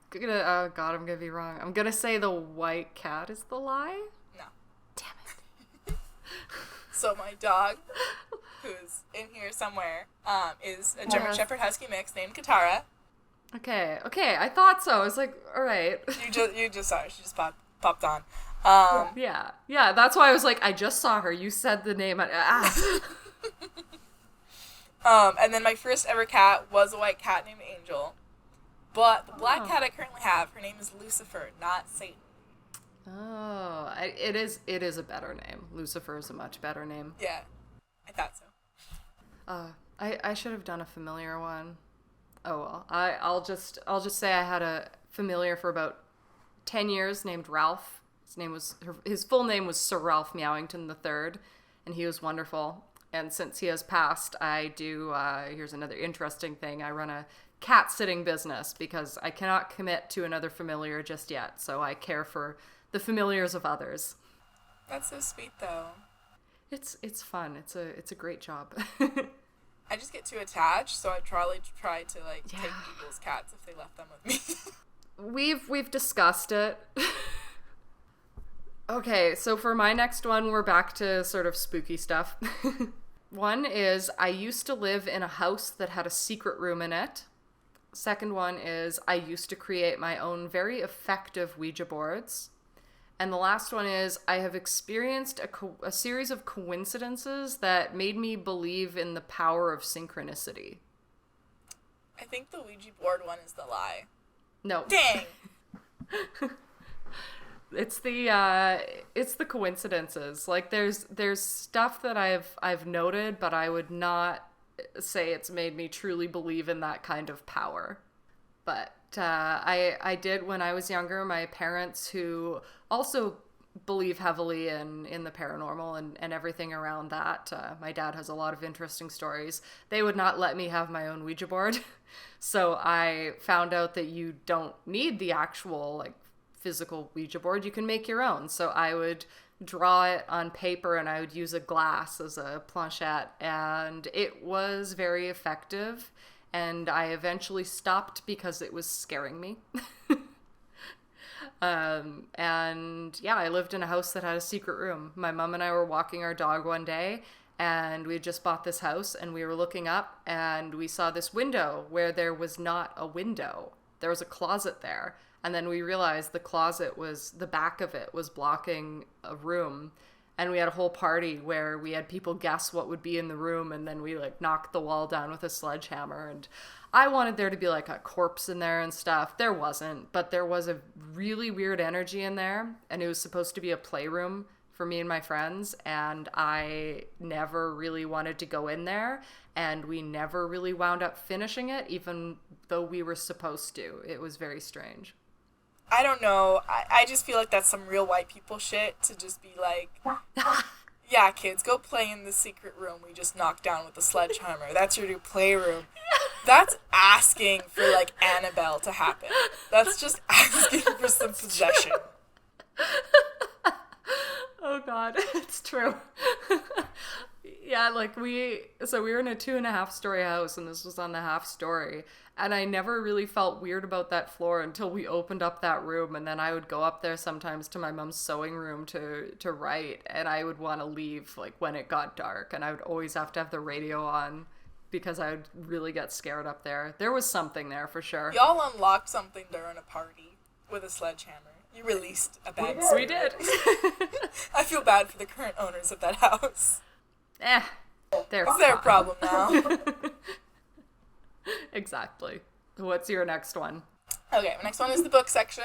gonna, oh god, I'm gonna be wrong. I'm gonna say the white cat is the lie? No. Damn it. So my dog, who's in here somewhere, is a German Shepherd Husky mix named Katara. Okay, I thought so. I was like, alright. You just saw her. She just popped on. Yeah, that's why I was like, I just saw her. You said the name. And then my first ever cat was a white cat named Angel. But the black cat I currently have, her name is Lucifer, not Satan. Oh, it is a better name. Lucifer is a much better name. Yeah, I thought so. I should have done a familiar one. Oh well, I'll just say I had a familiar for about 10 years named Ralph. His full name was Sir Ralph Meowington III, and he was wonderful. And since he has passed, I do, here's another interesting thing, I run a cat sitting business because I cannot commit to another familiar just yet, so I care for the familiars of others. That's so sweet, though. It's fun. It's a great job. I just get too attached, so I try to take people's cats if they left them with me. We've discussed it. Okay, so for my next one, we're back to sort of spooky stuff. One is, I used to live in a house that had a secret room in it. Second one is, I used to create my own very effective Ouija boards. And the last one is, I have experienced a series of coincidences that made me believe in the power of synchronicity. I think the Ouija board one is the lie. No. Dang! It's the coincidences. There's stuff that I've noted, but I would not say it's made me truly believe in that kind of power. But I did when I was younger. My parents, who also believe heavily in the paranormal and everything around that. My dad has a lot of interesting stories. They would not let me have my own Ouija board. So I found out that you don't need the actual like physical Ouija board. You can make your own. So I would draw it on paper and I would use a glass as a planchette, and it was very effective. And I eventually stopped because it was scaring me. And yeah, I lived in a house that had a secret room. My mom and I were walking our dog one day, and we had just bought this house, and we were looking up, and we saw this window where there was not a window. There was a closet there. And then we realized the closet was, the back of it was blocking a room. And we had a whole party where we had people guess what would be in the room, and then we like knocked the wall down with a sledgehammer. And I wanted there to be like a corpse in there and stuff. There wasn't, but there was a really weird energy in there, and it was supposed to be a playroom for me and my friends, and I never really wanted to go in there, and we never really wound up finishing it, even though we were supposed to. It was very strange. I don't know. I just feel like that's some real white people shit to just be like, yeah, kids, go play in the secret room we just knocked down with a sledgehammer. That's your new playroom. That's asking for, like, Annabelle to happen. That's just asking for some possession. Oh, God. It's true. Yeah, like we were in a 2.5-story house, and this was on the half story, and I never really felt weird about that floor until we opened up that room, and then I would go up there sometimes to my mom's sewing room to write, and I would want to leave like when it got dark, and I would always have to have the radio on because I would really get scared up there. There was something there for sure. Y'all unlocked something during a party with a sledgehammer. You released a bad spirit. We did. I feel bad for the current owners of that house. It's their problem now. Exactly. What's your next one? Okay, my next one is the book section.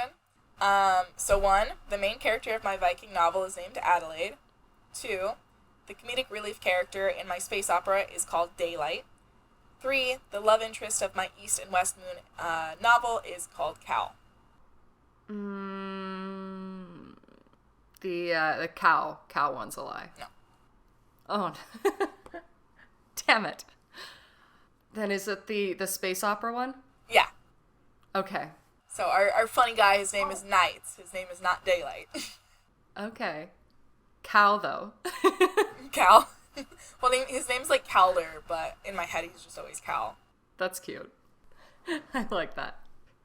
So 1, the main character of my Viking novel is named Adelaide. 2, the comedic relief character in my space opera is called Daylight. 3, the love interest of my East and West Moon novel is called Cal. The cow one's a lie. No. Oh, damn it. Then is it the space opera one? Yeah. Okay. So our funny guy, his name is Nights. His name is not Daylight. Okay. Cal, though. Cal. Well, his name's like Calder, but in my head he's just always Cal. That's cute. I like that.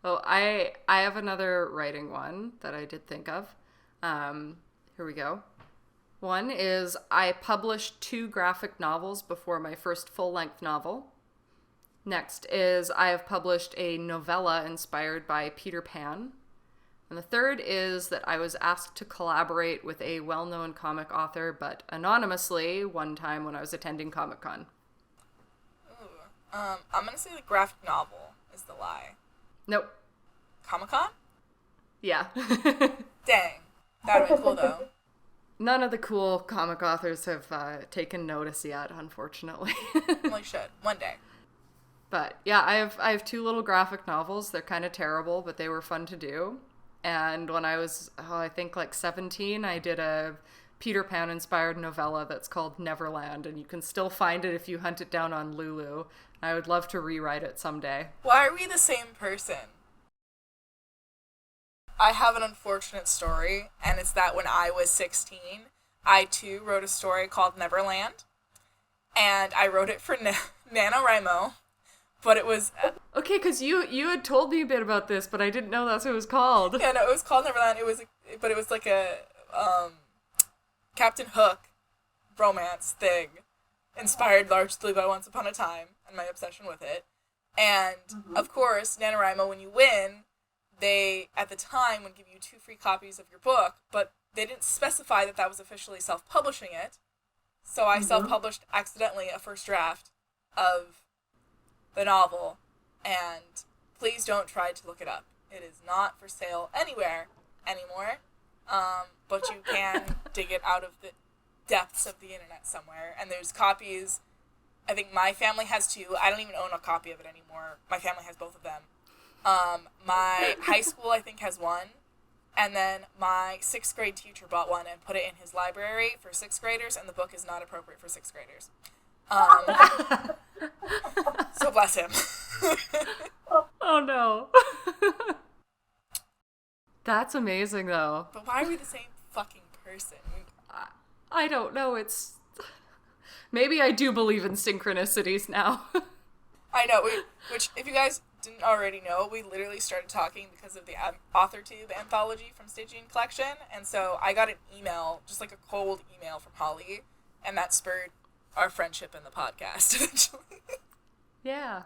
Oh, I have another writing one that I did think of. Here we go. One is I published 2 graphic novels before my first full-length novel. Next is I have published a novella inspired by Peter Pan. And the third is that I was asked to collaborate with a well-known comic author, but anonymously, one time when I was attending Comic-Con. Ooh. I'm gonna say the graphic novel is the lie. Nope. Comic-Con? Yeah. Dang. That would be cool, though. None of the cool comic authors have taken notice yet, unfortunately. Well, you should. One day. But yeah, I have 2 little graphic novels. They're kind of terrible, but they were fun to do. And when I was, I think like 17, I did a Peter Pan inspired novella that's called Neverland, and you can still find it if you hunt it down on Lulu. I would love to rewrite it someday. Why are we the same person? I have an unfortunate story, and it's that when I was 16, I too wrote a story called Neverland, and I wrote it for NaNoWriMo, but it was... Okay, because you had told me a bit about this, but I didn't know that's what it was called. Yeah, no, it was called Neverland. But it was like a Captain Hook romance thing, inspired largely by Once Upon a Time and my obsession with it. And, of course, NaNoWriMo, when you win, they, at the time, would give you 2 free copies of your book, but they didn't specify that that was officially self-publishing it. So I self-published accidentally a first draft of the novel, and please don't try to look it up. It is not for sale anywhere anymore, but you can dig it out of the depths of the internet somewhere, and there's copies. I think my family has 2. I don't even own a copy of it anymore. My family has both of them. My high school, I think, has one. And then my 6th grade teacher bought one and put it in his library for 6th graders, and the book is not appropriate for 6th graders. So bless him. Oh no. That's amazing though. But why are we the same fucking person? I don't know. It's maybe I do believe in synchronicities now. I know. Which, if you guys didn't already know, we literally started talking because of the AuthorTube anthology from Stygian Collection, and so I got an email, just like a cold email from Holly, and that spurred our friendship in the podcast eventually. Yeah.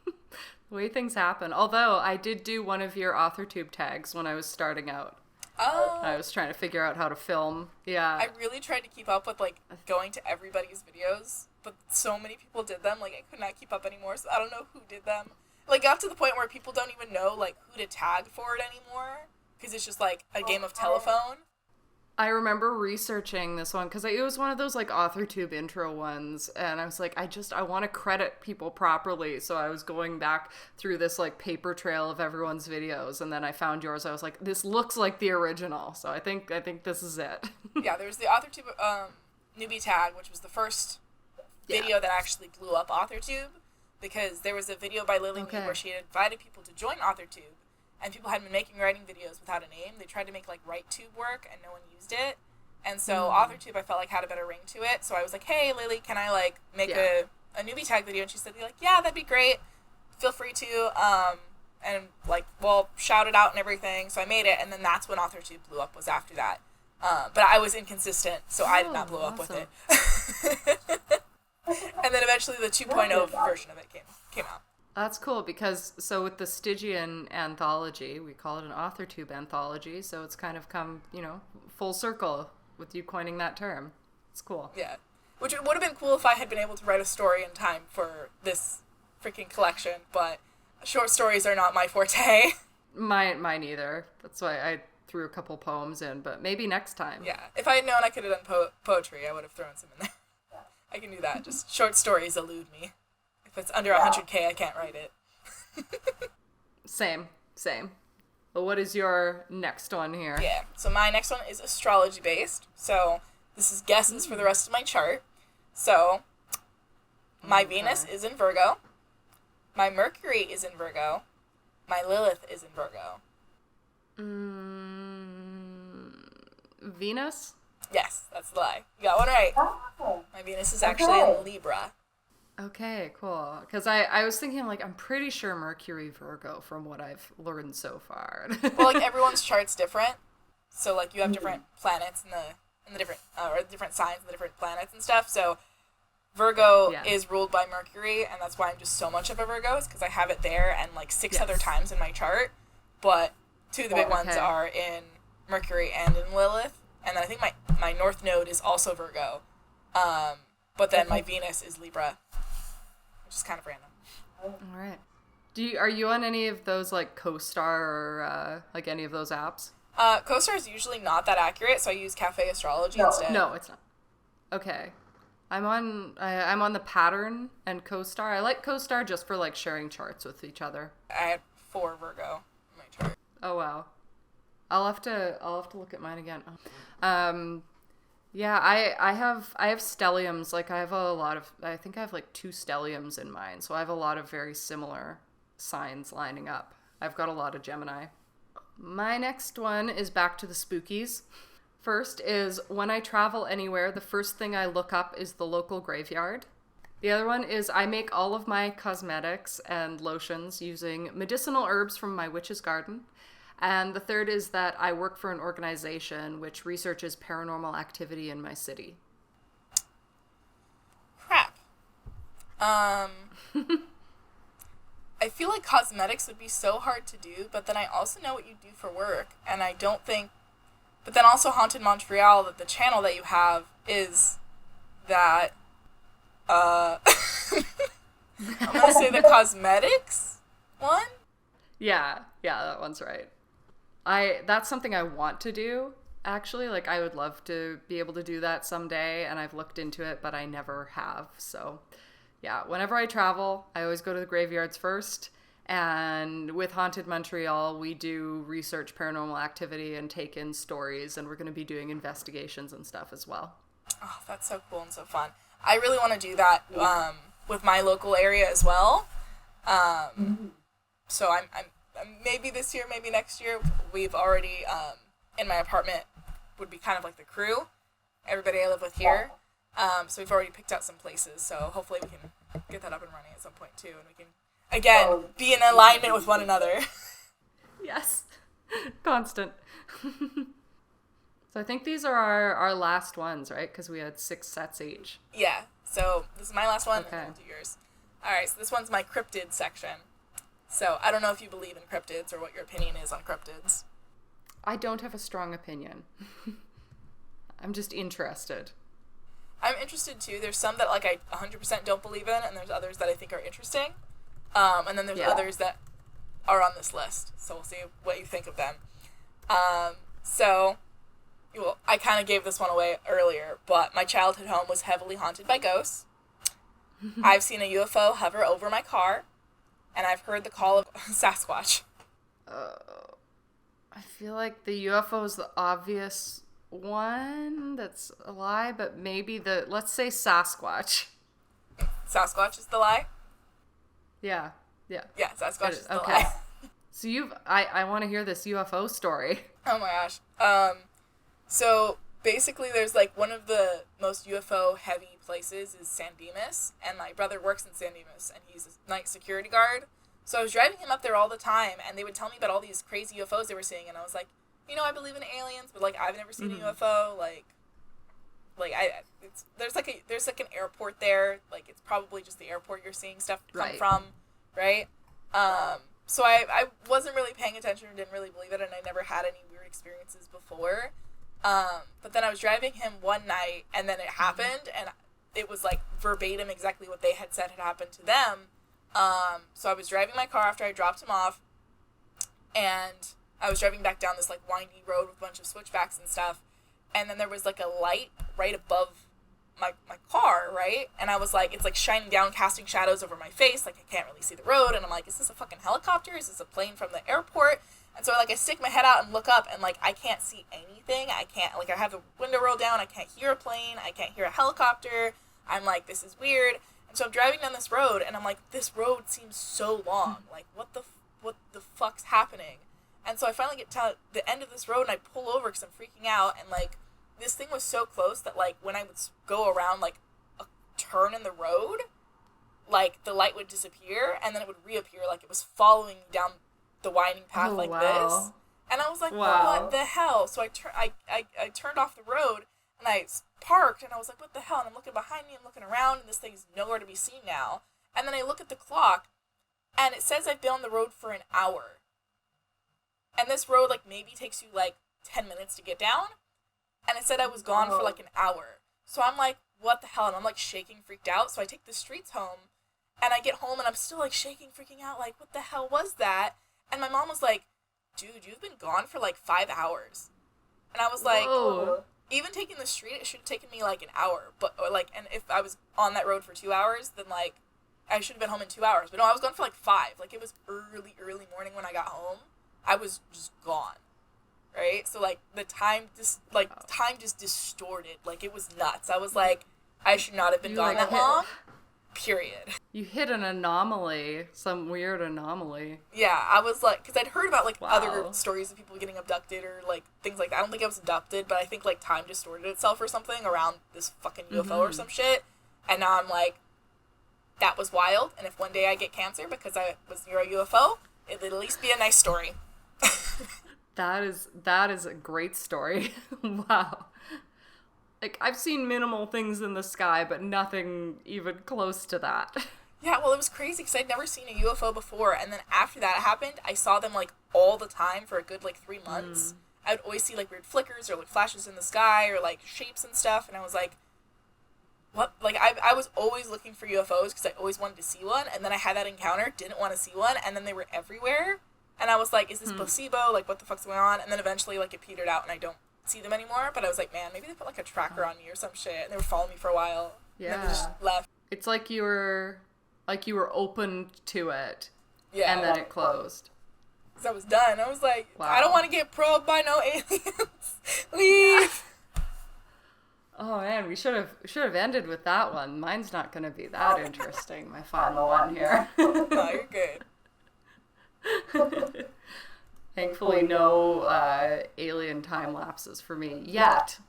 The way things happen. Although I did do one of your AuthorTube tags when I was starting out. Oh. I was trying to figure out how to film. Yeah. I really tried to keep up with, like, going to everybody's videos, but so many people did them, like, I could not keep up anymore, so I don't know who did them. Like, got to the point where people don't even know, like, who to tag for it anymore, because it's just, like, a game of telephone. I remember researching this one because it was one of those like AuthorTube intro ones, and I was like, I want to credit people properly, so I was going back through this like paper trail of everyone's videos, and then I found yours. I was like, this looks like the original, so I think this is it. Yeah, there's the AuthorTube newbie tag, which was the first video that actually blew up AuthorTube, because there was a video by Lily Lee where she had invited people to join AuthorTube. And people had been making writing videos without a name. They tried to make, like, WriteTube work, and no one used it. And so AuthorTube, I felt like, had a better ring to it. So I was like, hey, Lily, can I, like, make a newbie tag video? And she said, like, yeah, that'd be great. Feel free to. And, like, well, shout it out and everything. So I made it, and then that's when AuthorTube blew up, was after that. But I was inconsistent, so I did not blow up with it. And then eventually the 2.0 version of it came out. That's cool because, so with the Stygian anthology, we call it an AuthorTube anthology, so it's kind of come, full circle with you coining that term. It's cool. Yeah. Which would have been cool if I had been able to write a story in time for this freaking collection, but short stories are not my forte. Mine either. That's why I threw a couple poems in, but maybe next time. Yeah. If I had known I could have done poetry, I would have thrown some in there. I can do that. Just short stories elude me. If it's under 100K, I can't write it. Same. But what is your next one here? Yeah, so my next one is astrology-based. So this is guesses for the rest of my chart. So my Venus is in Virgo. My Mercury is in Virgo. My Lilith is in Virgo. Venus? Yes, that's the lie. You got one right. My Venus is actually in Libra. Okay, cool. Because I was thinking, like, I'm pretty sure Mercury Virgo from what I've learned so far. Well, like, everyone's chart's different. So, like, you have different planets in the different, or different signs and the different planets and stuff. So, Virgo is ruled by Mercury, and that's why I'm just so much of a Virgo, is because I have it there and, like, 6 other times in my chart. But 2 of the big ones are in Mercury and in Lilith. And then I think my North Node is also Virgo. But then my Venus is Libra. Which is kind of random. All right. Are you on any of those like CoStar or like any of those apps? CoStar is usually not that accurate, so I use Cafe Astrology instead. No, it's not. Okay. I'm on the Pattern and CoStar. I like CoStar just for like sharing charts with each other. I had 4 Virgo in my chart. Oh wow. I'll have to look at mine again. Yeah, I have stelliums. Like I think I have like 2 stelliums in mine. So I have a lot of very similar signs lining up. I've got a lot of Gemini. My next one is back to the spookies. First is when I travel anywhere, the first thing I look up is the local graveyard. The other one is I make all of my cosmetics and lotions using medicinal herbs from my witch's garden. And the third is that I work for an organization which researches paranormal activity in my city. Crap. I feel like cosmetics would be so hard to do, but then I also know what you do for work, and I don't think... But then also Haunted Montreal, that the channel that you have is that... I'm gonna say the cosmetics one? Yeah, that one's right. That's something I want to do, actually. Like, I would love to be able to do that someday, and I've looked into it, but I never have. So, yeah, whenever I travel, I always go to the graveyards first, And with Haunted Montreal, we do research paranormal activity and take in stories, and we're going to be doing investigations and stuff as well. Oh, that's so cool and so fun. I really want to do that with my local area as well. So I'm maybe this year, maybe next year. We've already in my apartment would be kind of like the crew. Everybody I live with here. So we've already picked out some places. So hopefully we can get that up and running at some point too, and we can again be in alignment with one another. Yes, constant. So I think these are our last ones, right? Because we had 6 sets each. Yeah. So this is my last one. Okay. And then we'll do yours. All right. So this one's my cryptid section. So I don't know if you believe in cryptids or what your opinion is on cryptids. I don't have a strong opinion. I'm just interested. I'm interested too. There's some that like I 100% don't believe in, and there's others that I think are interesting. And then there's others that are on this list. So we'll see what you think of them. Well, I kind of gave this one away earlier, but my childhood home was heavily haunted by ghosts. I've seen a UFO hover over my car, and I've heard the call of Sasquatch. I feel like the UFO is the obvious one that's a lie, but maybe let's say Sasquatch. Sasquatch is the lie? Yeah. Yeah, Sasquatch is the lie. So I want to hear this UFO story. Oh my gosh. So basically there's like one of the most UFO heavy places is San Dimas, and my brother works in San Dimas, and he's a night security guard. So I was driving him up there all the time, and they would tell me about all these crazy UFOs they were seeing, and I was like, I believe in aliens, but like I've never seen a UFO. There's like an airport there. Like it's probably just the airport you're seeing stuff come from, right? So I wasn't really paying attention or didn't really believe it, and I never had any weird experiences before. But then I was driving him one night, and then it happened, and it was like verbatim exactly what they had said had happened to them. So I was driving my car after I dropped him off, and I was driving back down this like windy road with a bunch of switchbacks and stuff, and then there was like a light right above my car, right? And I was like, it's like shining down, casting shadows over my face, like I can't really see the road, and I'm like, is this a fucking helicopter? Is this a plane from the airport? And so like I stick my head out and look up, and like I can't see anything. I can't, like I have the window rolled down, I can't hear a plane, I can't hear a helicopter. I'm like, this is weird. And so I'm driving down this road, and I'm like, this road seems so long. Like, what the fuck's happening? And so I finally get to the end of this road, and I pull over because I'm freaking out, and like this thing was so close that like when I would go around like a turn in the road, like the light would disappear, and then it would reappear, like it was following me down the winding path this. And I was like, what the hell? So I turned off the road, and I parked, and I was like, what the hell? And I'm looking behind me, I'm looking around, and this thing's nowhere to be seen now. And then I look at the clock, and it says I've been on the road for an hour. And this road, like, maybe takes you, like, 10 minutes to get down. And it said I was gone for, like, an hour. So I'm like, what the hell? And I'm, like, shaking, freaked out. So I take the streets home, and I get home, and I'm still, like, shaking, freaking out, like, what the hell was that? And my mom was like, dude, you've been gone for, like, 5 hours. And I was like, even taking the street, it should have taken me, like, an hour. But, or, like, and if I was on that road for 2 hours, then, like, I should have been home in 2 hours. But no, I was gone for, like, 5. Like, it was early morning when I got home. I was just gone, right? So, like, time just distorted. Like, it was nuts. I was like, I should not have been gone that long, period. You hit an anomaly, some weird anomaly. Yeah, I was like, because I'd heard about, like, other stories of people getting abducted or, like, things like that. I don't think I was abducted, but I think, like, time distorted itself or something around this fucking UFO or some shit. And now I'm like, that was wild. And if one day I get cancer because I was near a UFO, it'd at least be a nice story. That is a great story. Wow. Like, I've seen minimal things in the sky, but nothing even close to that. Yeah, well, it was crazy because I'd never seen a UFO before, and then after that happened, I saw them, like, all the time for a good, like, 3 months. I would always see, like, weird flickers or, like, flashes in the sky or, like, shapes and stuff, and I was like, what? Like, I was always looking for UFOs because I always wanted to see one, and then I had that encounter, didn't want to see one, and then they were everywhere. And I was like, is this placebo? Like, what the fuck's going on? And then eventually, like, it petered out and I don't see them anymore. But I was like, man, maybe they put, like, a tracker on me or some shit. And they were following me for a while. Yeah. And then they just left. It's like you were open to it. Yeah. And then it closed. Because I was done. I was like, Wow. I don't want to get probed by no aliens. Leave. Oh man, we should have ended with that one. Mine's not going to be that interesting. My final one here. No, you're good. Thankfully, no alien time lapses for me yet.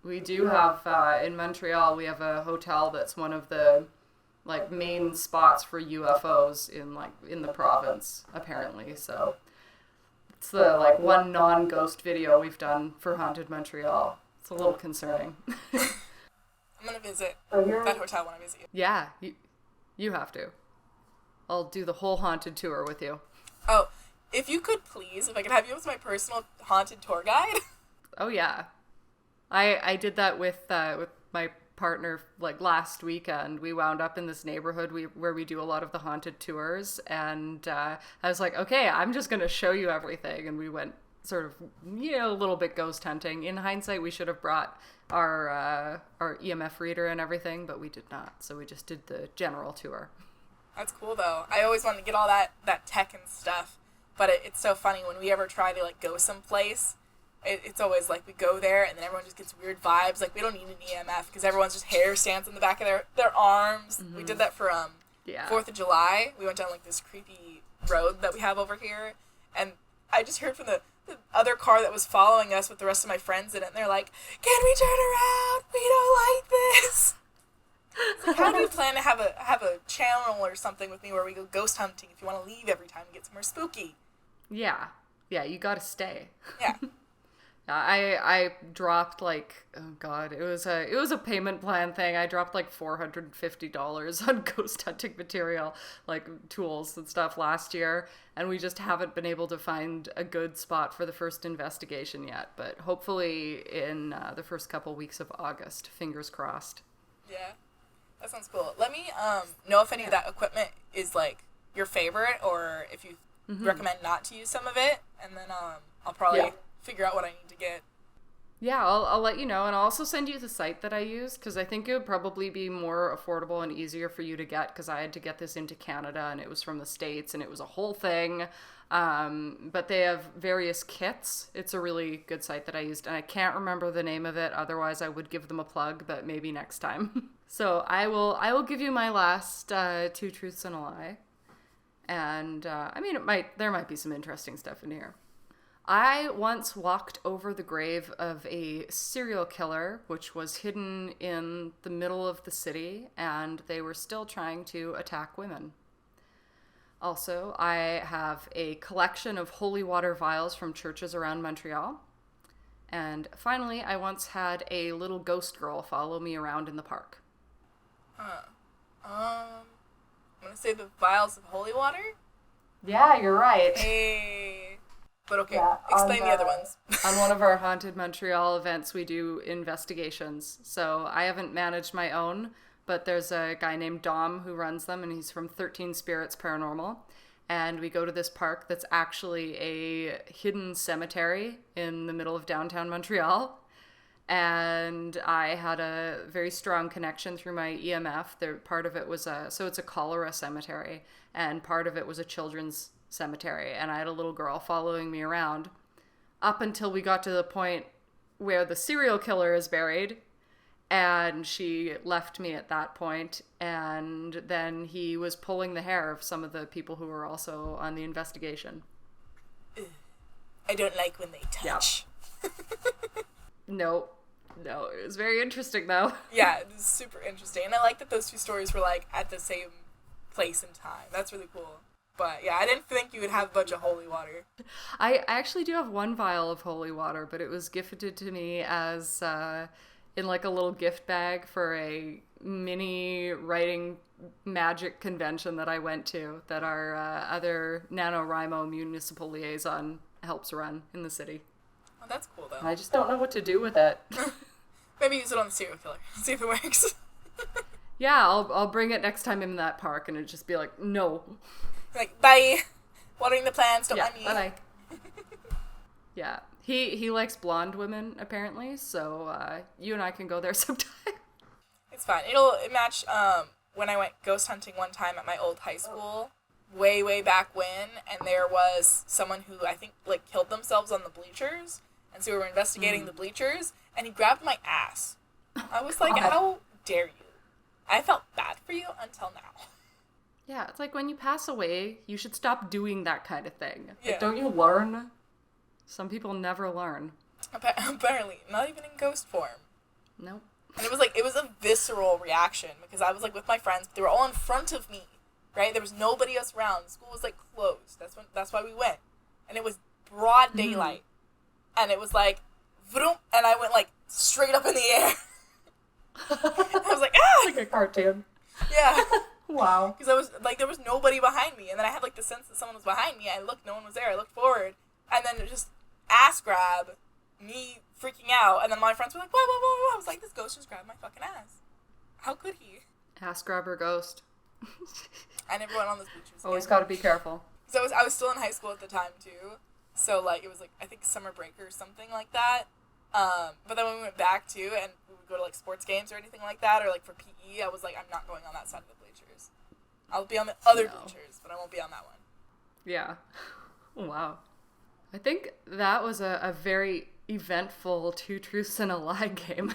We do have in Montreal. We have a hotel that's one of the like main spots for UFOs in the province, apparently. So it's the like one non-ghost video we've done for Haunted Montreal. It's a little concerning. I'm gonna visit that hotel when I visit you. Yeah, you have to. I'll do the whole haunted tour with you. Oh, if you could please, if I could have you as my personal haunted tour guide. Oh yeah, I did that with my partner like last weekend. We wound up in this neighborhood where we do a lot of the haunted tours, and I was like, okay, I'm just gonna show you everything, and we went sort of a little bit ghost hunting. In hindsight, we should have brought our EMF reader and everything, but we did not. So we just did the general tour. That's cool though. I always wanted to get all that tech and stuff, but it's so funny when we ever try to like go someplace. It's always like we go there and then everyone just gets weird vibes. Like we don't need an EMF because everyone's just hair stands in the back of their arms. Mm-hmm. We did that for 4th of July. We went down like this creepy road that we have over here, and I just heard from the other car that was following us with the rest of my friends in it, and they're like, "Can we turn around? We don't like this." It's like, how do you plan to have a channel or something with me where we go ghost hunting if you want to leave every time and get somewhere spooky? Yeah, you gotta stay. Yeah. I dropped like, oh god, it was a payment plan thing. I dropped like $450 on ghost hunting material, like tools and stuff last year, and we just haven't been able to find a good spot for the first investigation yet, but hopefully in the first couple weeks of August, fingers crossed. Yeah. That sounds cool. Let me know if any of that equipment is like your favorite, or if you recommend not to use some of it, and then I'll probably figure out what I need to get. Yeah, I'll let you know, and I'll also send you the site that I use, because I think it would probably be more affordable and easier for you to get, because I had to get this into Canada, and it was from the States, and it was a whole thing. But they have various kits. It's a really good site that I used, and I can't remember the name of it, otherwise I would give them a plug, but maybe next time. So I will give you my last 2 truths and a lie. And I mean, there might be some interesting stuff in here. I once walked over the grave of a serial killer, which was hidden in the middle of the city, and they were still trying to attack women. Also, I have a collection of holy water vials from churches around Montreal. And finally, I once had a little ghost girl follow me around in the park. I'm gonna say the vials of holy water? Yeah, you're right. Hey. But okay, explain the other ones. On one of our Haunted Montreal events, we do investigations. So I haven't managed my own, but there's a guy named Dom who runs them, and he's from 13 Spirits Paranormal. And we go to this park that's actually a hidden cemetery in the middle of downtown Montreal. And I had a very strong connection through my EMF. Part of it was it's a cholera cemetery, and part of it was a children's cemetery, and I had a little girl following me around up until we got to the point where the serial killer is buried, and she left me at that point, and then he was pulling the hair of some of the people who were also on the investigation. I don't like when they touch. Yeah. No, it was very interesting though. Yeah, it was super interesting, and I like that those 2 stories were like at the same place and time. That's really cool. But yeah, I didn't think you would have a bunch of holy water. I actually do have 1 vial of holy water, but it was gifted to me as in like a little gift bag for a mini writing magic convention that I went to that our other NaNoWriMo municipal liaison helps run in the city. Oh, that's cool though. I just don't know what to do with it. Maybe use it on the serial killer. See if it works. Yeah, I'll bring it next time I'm in that park, and it'd just be like, no. Like, bye. Watering the plants, don't mind me. Bye. Yeah. He likes blonde women, apparently, so you and I can go there sometime. It's fine. It'll match when I went ghost hunting one time at my old high school. way, way back when, and there was someone who I think, like, killed themselves on the bleachers, and so we were investigating the bleachers, and he grabbed my ass. I was like, how dare you? I felt bad for you until now. Yeah, it's like when you pass away, you should stop doing that kind of thing. Yeah. Like, don't you learn? Some people never learn. Apparently, not even in ghost form. Nope. And it was a visceral reaction, because I was, like, with my friends, they were all in front of me, right? There was nobody else around. School was, like, closed. That's why we went. And it was broad daylight. And it was like, vroom, and I went, like, straight up in the air. I was like, ah! Like a cartoon. Yeah. Wow. Because I was, like, there was nobody behind me. And then I had, like, the sense that someone was behind me. I looked, no one was there. I looked forward. And then it just ass grab, me freaking out. And then my friends were like, whoa, whoa, whoa, whoa. I was like, this ghost just grabbed my fucking ass. How could he? Ass grabber ghost. I never went on those bleachers Always again. gotta be careful. So I was still in high school at the time, too. So, like, it was, like, I think summer break or something like that. But then when we went back, too, and we would go to, like, sports games or anything like that, or, like, for PE, I was like, I'm not going on that side of the bleachers. I'll be on the other bleachers, but I won't be on that one. Yeah. Wow. I think that was a very eventful Two Truths and a Lie game.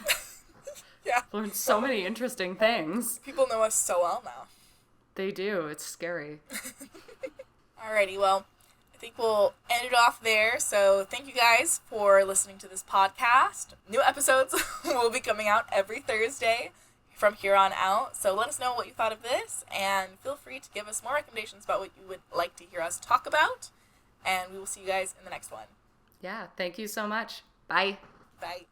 Yeah. Learned so many interesting things. People know us so well now. They do. It's scary. Alrighty, well, I think we'll end it off there. So thank you guys for listening to this podcast. New episodes will be coming out every Thursday from here on out. So let us know what you thought of this, and feel free to give us more recommendations about what you would like to hear us talk about. And we will see you guys in the next one. Yeah. Thank you so much. Bye. Bye.